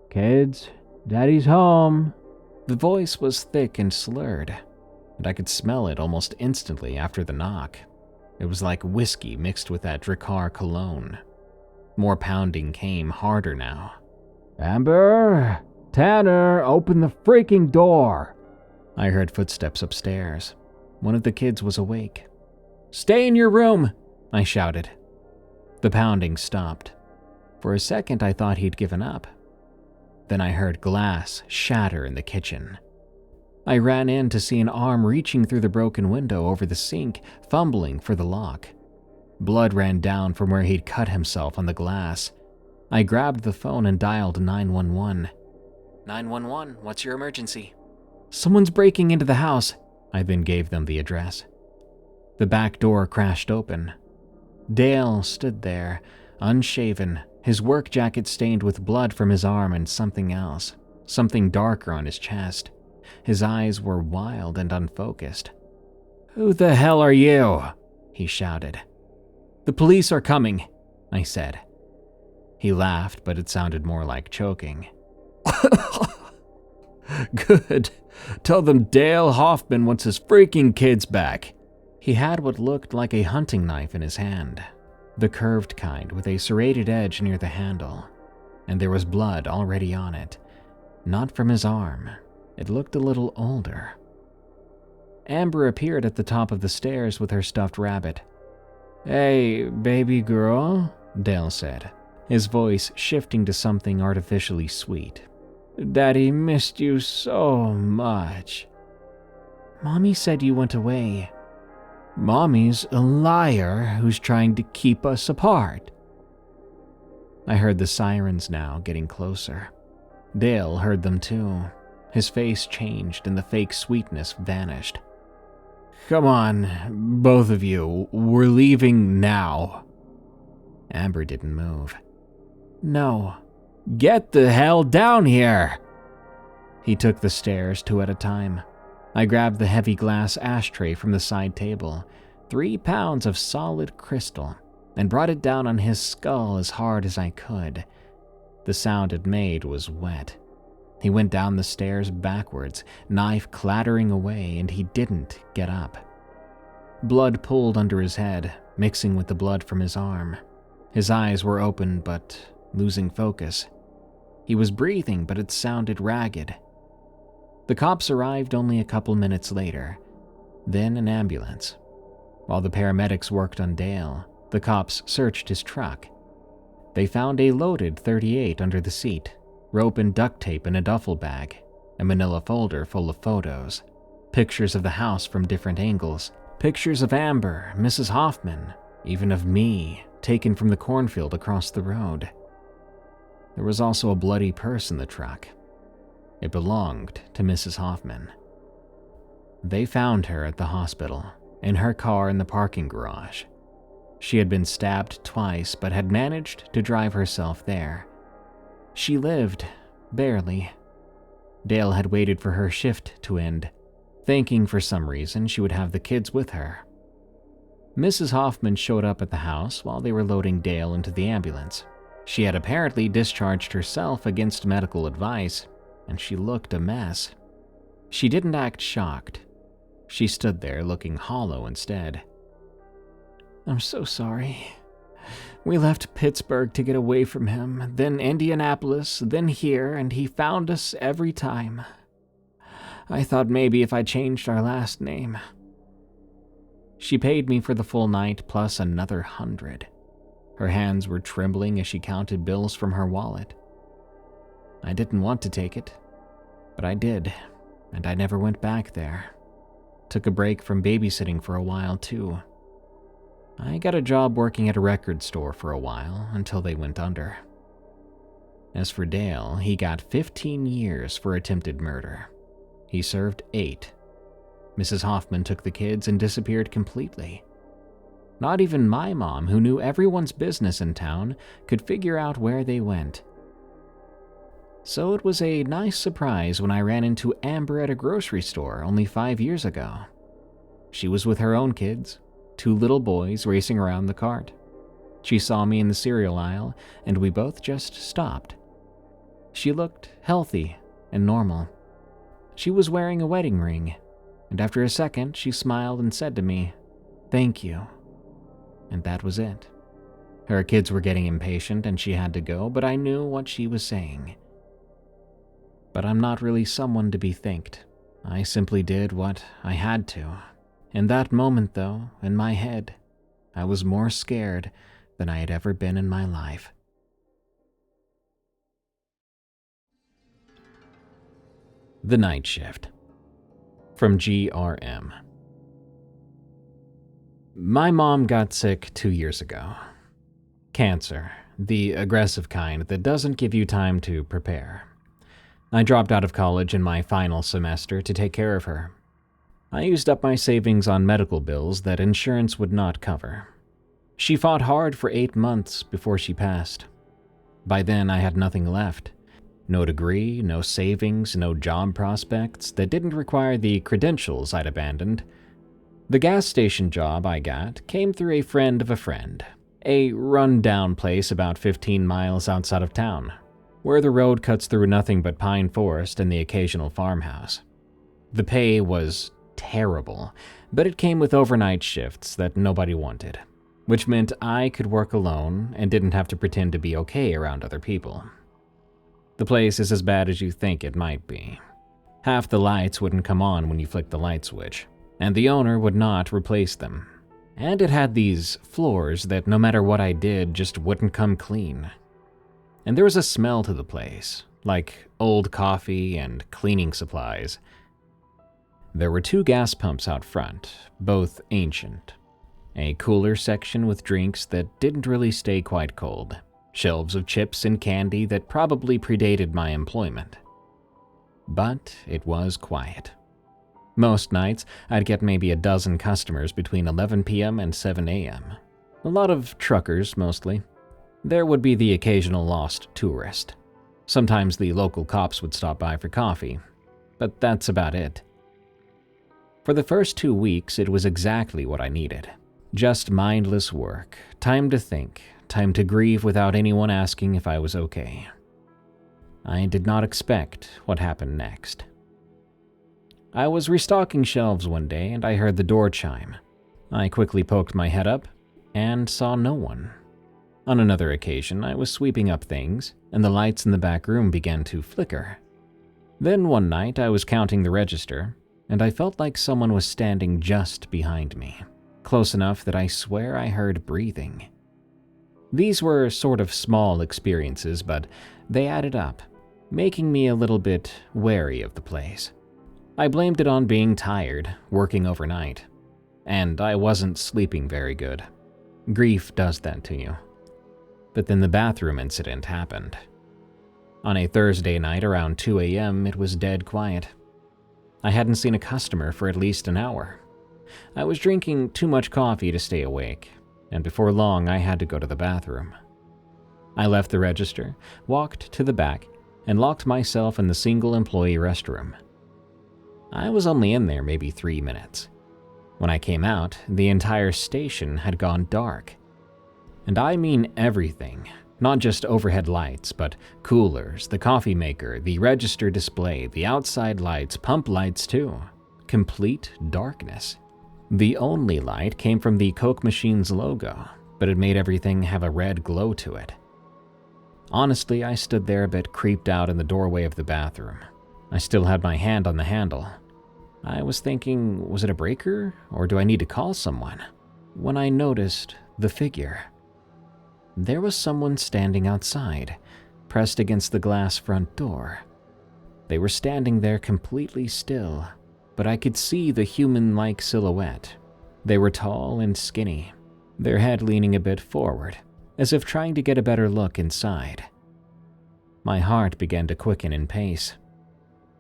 "Kids, Daddy's home." The voice was thick and slurred, and I could smell it almost instantly after the knock. It was like whiskey mixed with that Drakkar cologne. More pounding came, harder now. "Amber! Tanner, open the freaking door!" I heard footsteps upstairs. One of the kids was awake. "Stay in your room!" I shouted. The pounding stopped. For a second, I thought he'd given up. Then I heard glass shatter in the kitchen. I ran in to see an arm reaching through the broken window over the sink, fumbling for the lock. Blood ran down from where he'd cut himself on the glass. I grabbed the phone and dialed 911. 911, what's your emergency? "Someone's breaking into the house." I then gave them the address. The back door crashed open. Dale stood there, unshaven, his work jacket stained with blood from his arm and something else, something darker on his chest. His eyes were wild and unfocused. "Who the hell are you?" he shouted. "The police are coming," I said. He laughed, but it sounded more like choking. "Good. Tell them Dale Hoffman wants his freaking kids back." He had what looked like a hunting knife in his hand, the curved kind with a serrated edge near the handle, and there was blood already on it. Not from his arm. It looked a little older. Amber appeared at the top of the stairs with her stuffed rabbit. "Hey, baby girl," Dale said, his voice shifting to something artificially sweet. "Daddy missed you so much." "Mommy said you went away." "Mommy's a liar who's trying to keep us apart." I heard the sirens now getting closer. Dale heard them too. His face changed and the fake sweetness vanished. "Come on, both of you. We're leaving now." Amber didn't move. "No." "Get the hell down here!" He took the stairs 2 at a time. I grabbed the heavy glass ashtray from the side table, 3 pounds of solid crystal, and brought it down on his skull as hard as I could. The sound it made was wet. He went down the stairs backwards, knife clattering away, and he didn't get up. Blood pooled under his head, mixing with the blood from his arm. His eyes were open but losing focus. He was breathing, but it sounded ragged. The cops arrived only a couple minutes later, then an ambulance. While the paramedics worked on Dale, the cops searched his truck. They found a loaded .38 under the seat, rope and duct tape in a duffel bag, a manila folder full of photos, pictures of the house from different angles, pictures of Amber, Mrs. Hoffman, even of me, taken from the cornfield across the road. There was also a bloody purse in the truck. It belonged to Mrs. Hoffman. They found her at the hospital, in her car in the parking garage. She had been stabbed twice but had managed to drive herself there. She lived, barely. Dale had waited for her shift to end, thinking for some reason she would have the kids with her. Mrs. Hoffman showed up at the house while they were loading Dale into the ambulance. She had apparently discharged herself against medical advice, and she looked a mess. She didn't act shocked. She stood there looking hollow instead. "I'm so sorry. We left Pittsburgh to get away from him, then Indianapolis, then here, and he found us every time. I thought maybe if I changed our last name." She paid me for the full night plus another 100. Her hands were trembling as she counted bills from her wallet. I didn't want to take it, but I did, and I never went back there. Took a break from babysitting for a while too. I got a job working at a record store for a while until they went under. As for Dale, he got 15 years for attempted murder. He served 8. Mrs. Hoffman took the kids and disappeared completely. Not even my mom, who knew everyone's business in town, could figure out where they went. So it was a nice surprise when I ran into Amber at a grocery store only 5 years ago. She was with her own kids, 2 little boys racing around the cart. She saw me in the cereal aisle, and we both just stopped. She looked healthy and normal. She was wearing a wedding ring, and after a second she smiled and said to me, "Thank you." And that was it. Her kids were getting impatient and she had to go, but I knew what she was saying. But I'm not really someone to be thanked. I simply did what I had to. In that moment, though, in my head, I was more scared than I had ever been in my life. The Night Shift. From GRM. My mom got sick 2 years ago. Cancer, the aggressive kind that doesn't give you time to prepare. I dropped out of college in my final semester to take care of her. I used up my savings on medical bills that insurance would not cover. She fought hard for 8 months before she passed. By then, I had nothing left. No degree, no savings, no job prospects that didn't require the credentials I'd abandoned. The gas station job I got came through a friend of a friend, a run-down place about 15 miles outside of town, where the road cuts through nothing but pine forest and the occasional farmhouse. The pay was terrible, but it came with overnight shifts that nobody wanted, which meant I could work alone and didn't have to pretend to be okay around other people. The place is as bad as you think it might be. Half the lights wouldn't come on when you flicked the light switch, and the owner would not replace them. And it had these floors that no matter what I did just wouldn't come clean. And there was a smell to the place, like old coffee and cleaning supplies. There were 2 gas pumps out front, both ancient. A cooler section with drinks that didn't really stay quite cold. Shelves of chips and candy that probably predated my employment. But it was quiet. Most nights, I'd get maybe a dozen customers between 11 p.m. and 7 a.m. A lot of truckers, mostly. There would be the occasional lost tourist. Sometimes the local cops would stop by for coffee, but that's about it. For the first 2 weeks, it was exactly what I needed. Just mindless work, time to think, time to grieve without anyone asking if I was okay. I did not expect what happened next. I was restocking shelves one day and I heard the door chime. I quickly poked my head up and saw no one. On another occasion, I was sweeping up things and the lights in the back room began to flicker. Then one night I was counting the register and I felt like someone was standing just behind me, close enough that I swear I heard breathing. These were sort of small experiences, but they added up, making me a little bit wary of the place. I blamed it on being tired, working overnight, and I wasn't sleeping very good. Grief does that to you. But then the bathroom incident happened. On a Thursday night around 2 a.m., it was dead quiet. I hadn't seen a customer for at least an hour. I was drinking too much coffee to stay awake, and before long I had to go to the bathroom. I left the register, walked to the back, and locked myself in the single-employee restroom. I was only in there maybe 3 minutes. When I came out, the entire station had gone dark. And I mean everything, not just overhead lights, but coolers, the coffee maker, the register display, the outside lights, pump lights too. Complete darkness. The only light came from the Coke machine's logo, but it made everything have a red glow to it. Honestly, I stood there a bit creeped out in the doorway of the bathroom. I still had my hand on the handle. I was thinking, was it a breaker, or do I need to call someone? When I noticed the figure. There was someone standing outside, pressed against the glass front door. They were standing there completely still, but I could see the human-like silhouette. They were tall and skinny, their head leaning a bit forward, as if trying to get a better look inside. My heart began to quicken in pace.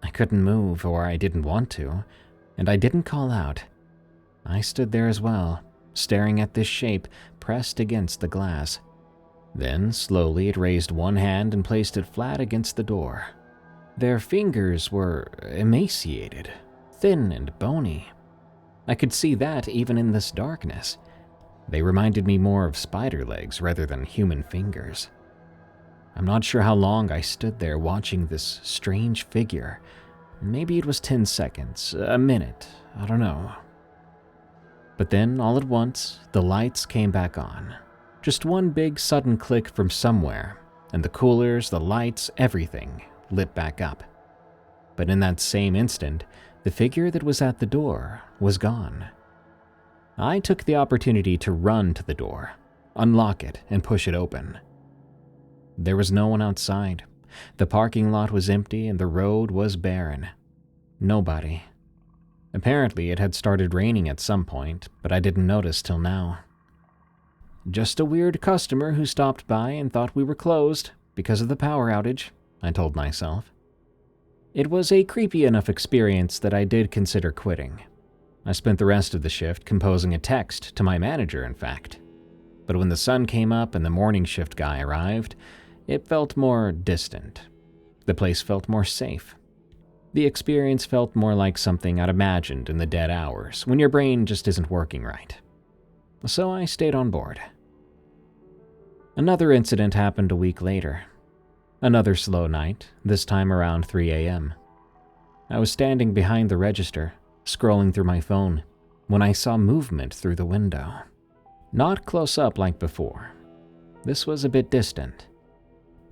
I couldn't move, or I didn't want to, and I didn't call out. I stood there as well, staring at this shape pressed against the glass. Then, slowly, it raised one hand and placed it flat against the door. Their fingers were emaciated, thin and bony. I could see that even in this darkness. They reminded me more of spider legs rather than human fingers. I'm not sure how long I stood there watching this strange figure. Maybe it was 10 seconds, a minute, I don't know. But then, all at once, the lights came back on. Just one big sudden click from somewhere, and the coolers, the lights, everything lit back up. But in that same instant, the figure that was at the door was gone. I took the opportunity to run to the door, unlock it, and push it open. There was no one outside. The parking lot was empty and the road was barren. Nobody. Apparently, it had started raining at some point, but I didn't notice till now. Just a weird customer who stopped by and thought we were closed because of the power outage, I told myself. It was a creepy enough experience that I did consider quitting. I spent the rest of the shift composing a text to my manager, in fact. But when the sun came up and the morning shift guy arrived, it felt more distant. The place felt more safe. The experience felt more like something I'd imagined in the dead hours, when your brain just isn't working right. So I stayed on board. Another incident happened a week later. Another slow night, this time around 3 a.m. I was standing behind the register, scrolling through my phone, when I saw movement through the window. Not close up like before. This was a bit distant.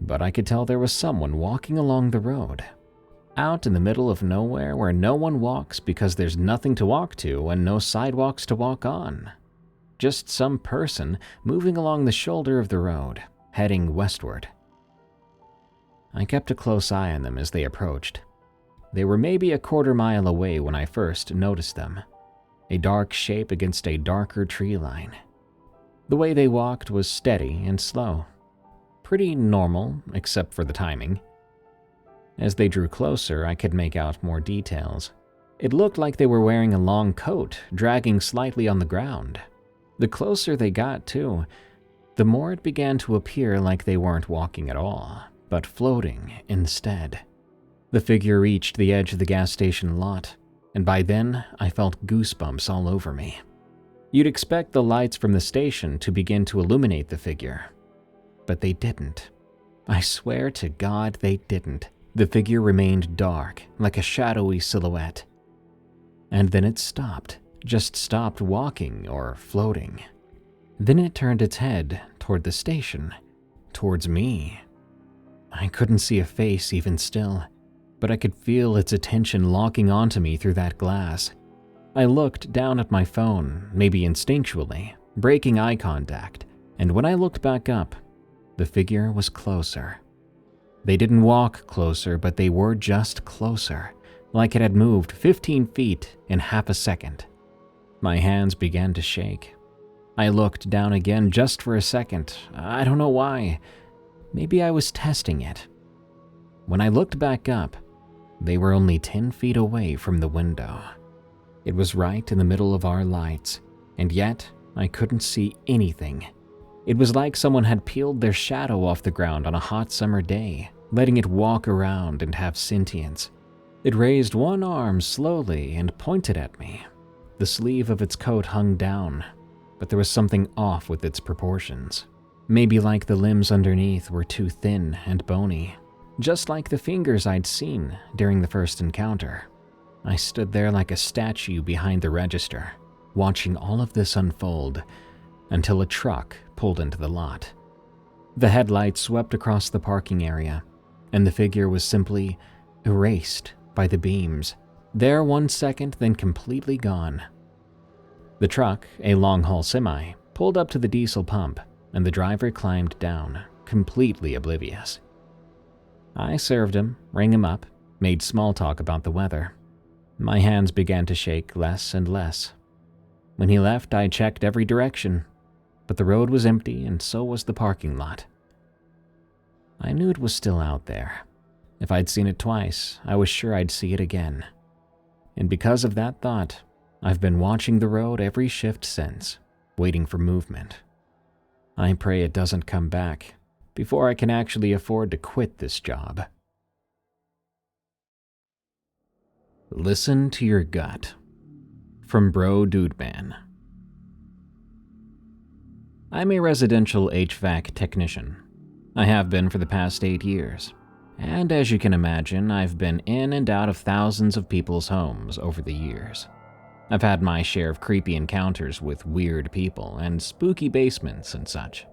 But I could tell there was someone walking along the road. Out in the middle of nowhere where no one walks because there's nothing to walk to and no sidewalks to walk on. Just some person moving along the shoulder of the road, heading westward. I kept a close eye on them as they approached. They were maybe a quarter-mile away when I first noticed them. A dark shape against a darker tree line. The way they walked was steady and slow. Pretty normal, except for the timing. As they drew closer, I could make out more details. It looked like they were wearing a long coat, dragging slightly on the ground. The closer they got, too, the more it began to appear like they weren't walking at all, but floating instead. The figure reached the edge of the gas station lot, and by then I felt goosebumps all over me. You'd expect the lights from the station to begin to illuminate the figure, but they didn't. I swear to God they didn't. The figure remained dark, like a shadowy silhouette. And then it stopped, just stopped walking or floating. Then it turned its head toward the station, towards me. I couldn't see a face even still, but I could feel its attention locking onto me through that glass. I looked down at my phone, maybe instinctually, breaking eye contact, and when I looked back up, the figure was closer. They didn't walk closer, but they were just closer, like it had moved 15 feet in half a second. My hands began to shake. I looked down again just for a second. I don't know why. Maybe I was testing it. When I looked back up, they were only 10 feet away from the window. It was right in the middle of our lights, and yet I couldn't see anything. It was like someone had peeled their shadow off the ground on a hot summer day, letting it walk around and have sentience. It raised one arm slowly and pointed at me. The sleeve of its coat hung down, but there was something off with its proportions. Maybe like the limbs underneath were too thin and bony, just like the fingers I'd seen during the first encounter. I stood there like a statue behind the register, watching all of this unfold until a truck pulled into the lot. The headlights swept across the parking area, and the figure was simply erased by the beams. There 1 second, then completely gone. The truck, a long-haul semi, pulled up to the diesel pump, and the driver climbed down, completely oblivious. I served him, rang him up, made small talk about the weather. My hands began to shake less and less. When he left, I checked every direction, but the road was empty and so was the parking lot. I knew it was still out there. If I'd seen it twice, I was sure I'd see it again. And because of that thought, I've been watching the road every shift since, waiting for movement. I pray it doesn't come back before I can actually afford to quit this job. Listen to your gut. From Brodudeman. I'm a residential HVAC technician. I have been for the past 8 years. And as you can imagine, I've been in and out of thousands of people's homes over the years. I've had my share of creepy encounters with weird people and spooky basements and such.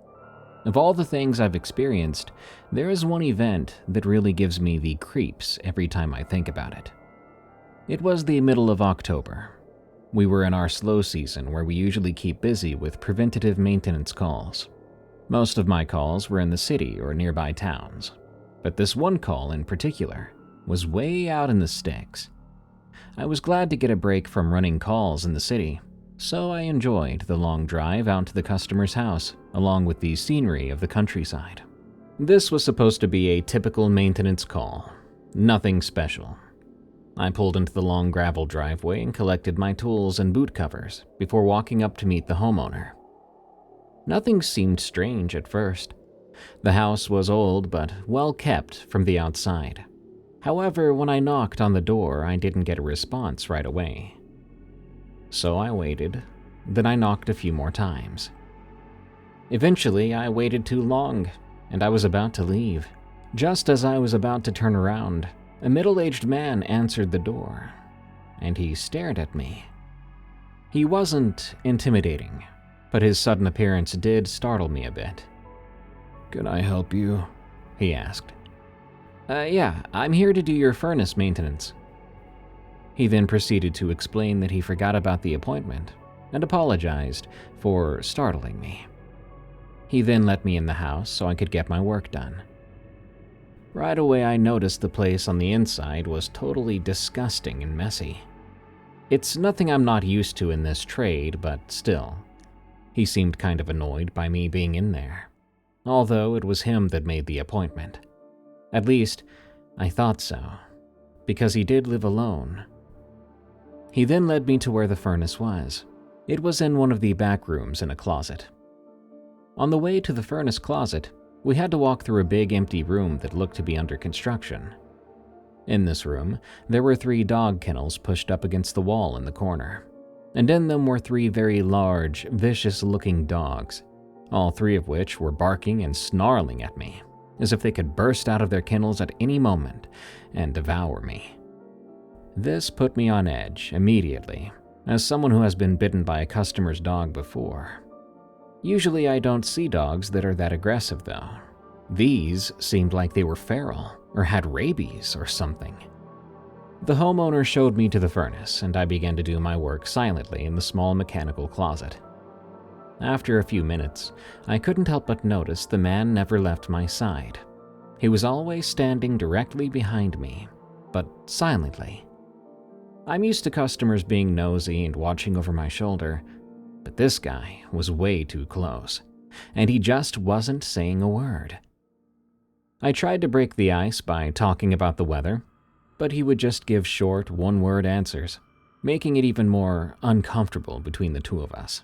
Of all the things I've experienced, there is one event that really gives me the creeps every time I think about it. It was the middle of October. We were in our slow season where we usually keep busy with preventative maintenance calls. Most of my calls were in the city or nearby towns, but this one call in particular was way out in the sticks. I was glad to get a break from running calls in the city, so I enjoyed the long drive out to the customer's house, along with the scenery of the countryside. This was supposed to be a typical maintenance call, nothing special. I pulled into the long gravel driveway and collected my tools and boot covers before walking up to meet the homeowner. Nothing seemed strange at first. The house was old but well kept from the outside. However, when I knocked on the door, I didn't get a response right away. So I waited. Then I knocked a few more times. Eventually, I waited too long, and I was about to leave. Just as I was about to turn around, a middle-aged man answered the door, and he stared at me. He wasn't intimidating, but his sudden appearance did startle me a bit. "Can I help you?" he asked. Yeah, I'm here to do your furnace maintenance." He then proceeded to explain that he forgot about the appointment and apologized for startling me. He then let me in the house so I could get my work done. Right away, I noticed the place on the inside was totally disgusting and messy. It's nothing I'm not used to in this trade, but still. He seemed kind of annoyed by me being in there, although it was him that made the appointment. At least, I thought so, because he did live alone. He then led me to where the furnace was. It was in one of the back rooms in a closet. On the way to the furnace closet, we had to walk through a big empty room that looked to be under construction. In this room, there were 3 dog kennels pushed up against the wall in the corner, and in them were 3 very large, vicious-looking dogs, all 3 of which were barking and snarling at me, as if they could burst out of their kennels at any moment and devour me. This put me on edge immediately, as someone who has been bitten by a customer's dog before. Usually I don't see dogs that are that aggressive though. These seemed like they were feral or had rabies or something. The homeowner showed me to the furnace and I began to do my work silently in the small mechanical closet. After a few minutes, I couldn't help but notice the man never left my side. He was always standing directly behind me, but silently. I'm used to customers being nosy and watching over my shoulder, but this guy was way too close, and he just wasn't saying a word. I tried to break the ice by talking about the weather, but he would just give short, one-word answers, making it even more uncomfortable between the two of us.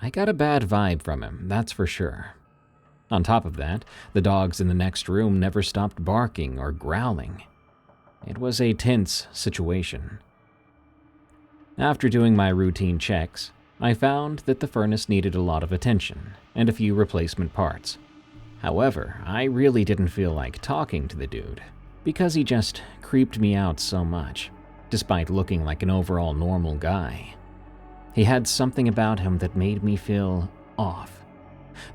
I got a bad vibe from him, that's for sure. On top of that, the dogs in the next room never stopped barking or growling. It was a tense situation. After doing my routine checks, I found that the furnace needed a lot of attention and a few replacement parts. However, I really didn't feel like talking to the dude because he just creeped me out so much, despite looking like an overall normal guy. He had something about him that made me feel off.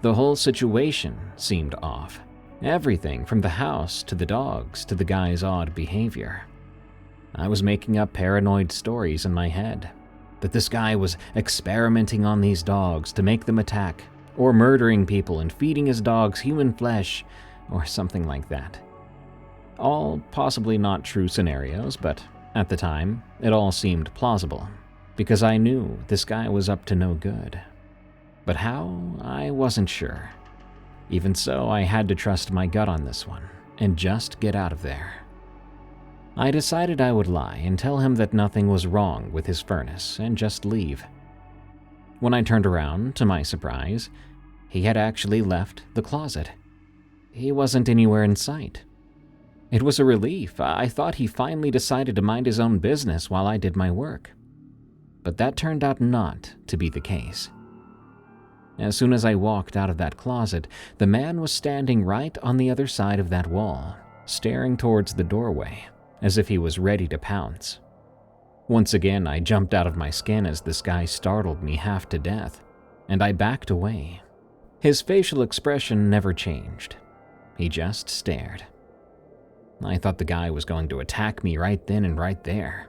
The whole situation seemed off. Everything from the house to the dogs to the guy's odd behavior. I was making up paranoid stories in my head that this guy was experimenting on these dogs to make them attack, or murdering people and feeding his dogs human flesh, or something like that. All possibly not true scenarios, but at the time, it all seemed plausible, because I knew this guy was up to no good. But how, I wasn't sure. Even so, I had to trust my gut on this one, and just get out of there. I decided I would lie and tell him that nothing was wrong with his furnace and just leave. When I turned around, to my surprise, he had actually left the closet. He wasn't anywhere in sight. It was a relief. I thought he finally decided to mind his own business while I did my work. But that turned out not to be the case. As soon as I walked out of that closet, the man was standing right on the other side of that wall, staring towards the doorway, as if he was ready to pounce. Once again, I jumped out of my skin as this guy startled me half to death, and I backed away. His facial expression never changed. He just stared. I thought the guy was going to attack me right then and right there.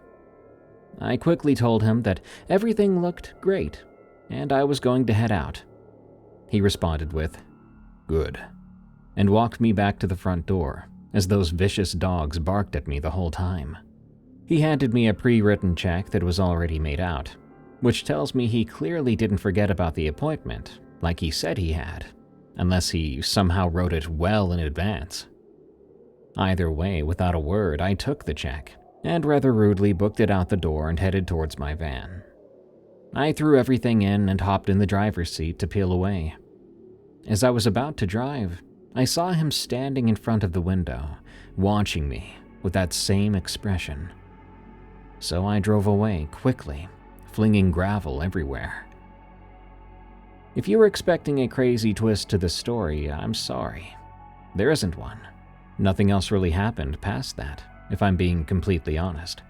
I quickly told him that everything looked great, and I was going to head out. He responded with, "Good," and walked me back to the front door, as those vicious dogs barked at me the whole time. He handed me a pre-written check that was already made out, which tells me he clearly didn't forget about the appointment, like he said he had, unless he somehow wrote it well in advance. Either way, without a word, I took the check, and rather rudely booked it out the door and headed towards my van. I threw everything in and hopped in the driver's seat to peel away. As I was about to drive, I saw him standing in front of the window, watching me with that same expression. So I drove away quickly, flinging gravel everywhere. If you were expecting a crazy twist to the story, I'm sorry. There isn't one. Nothing else really happened past that, if I'm being completely honest.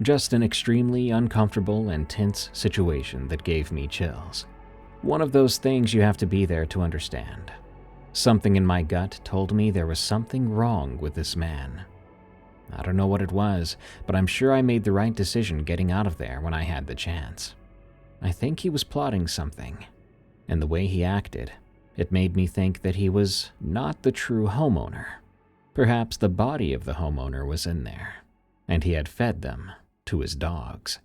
Just an extremely uncomfortable and tense situation that gave me chills. One of those things you have to be there to understand. Something in my gut told me there was something wrong with this man. I don't know what it was, but I'm sure I made the right decision getting out of there when I had the chance. I think he was plotting something, and the way he acted, it made me think that he was not the true homeowner. Perhaps the body of the homeowner was in there, and he had fed them to his dogs.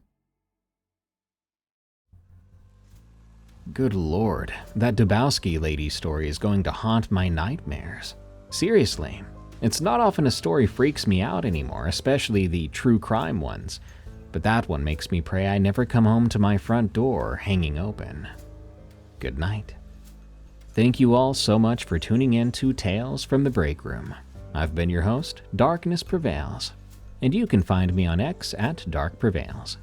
Good lord, that Dubowski lady story is going to haunt my nightmares. Seriously, it's not often a story freaks me out anymore, especially the true crime ones, but that one makes me pray I never come home to my front door hanging open. Good night. Thank you all so much for tuning in to Tales from the Break Room. I've been your host, Darkness Prevails, and you can find me on X at Dark Prevails.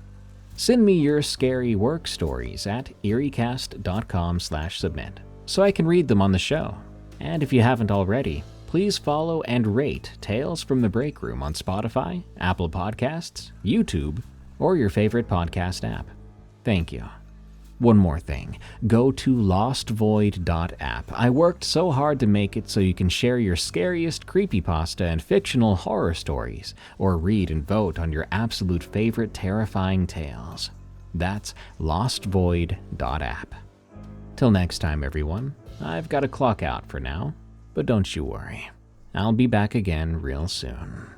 Send me your scary work stories at eeriecast.com/submit so I can read them on the show. And if you haven't already, please follow and rate Tales from the Break Room on Spotify, Apple Podcasts, YouTube, or your favorite podcast app. Thank you. One more thing, go to lostvoid.app. I worked so hard to make it so you can share your scariest creepypasta and fictional horror stories, or read and vote on your absolute favorite terrifying tales. That's lostvoid.app. Till next time, everyone, I've got to clock out for now, but don't you worry. I'll be back again real soon.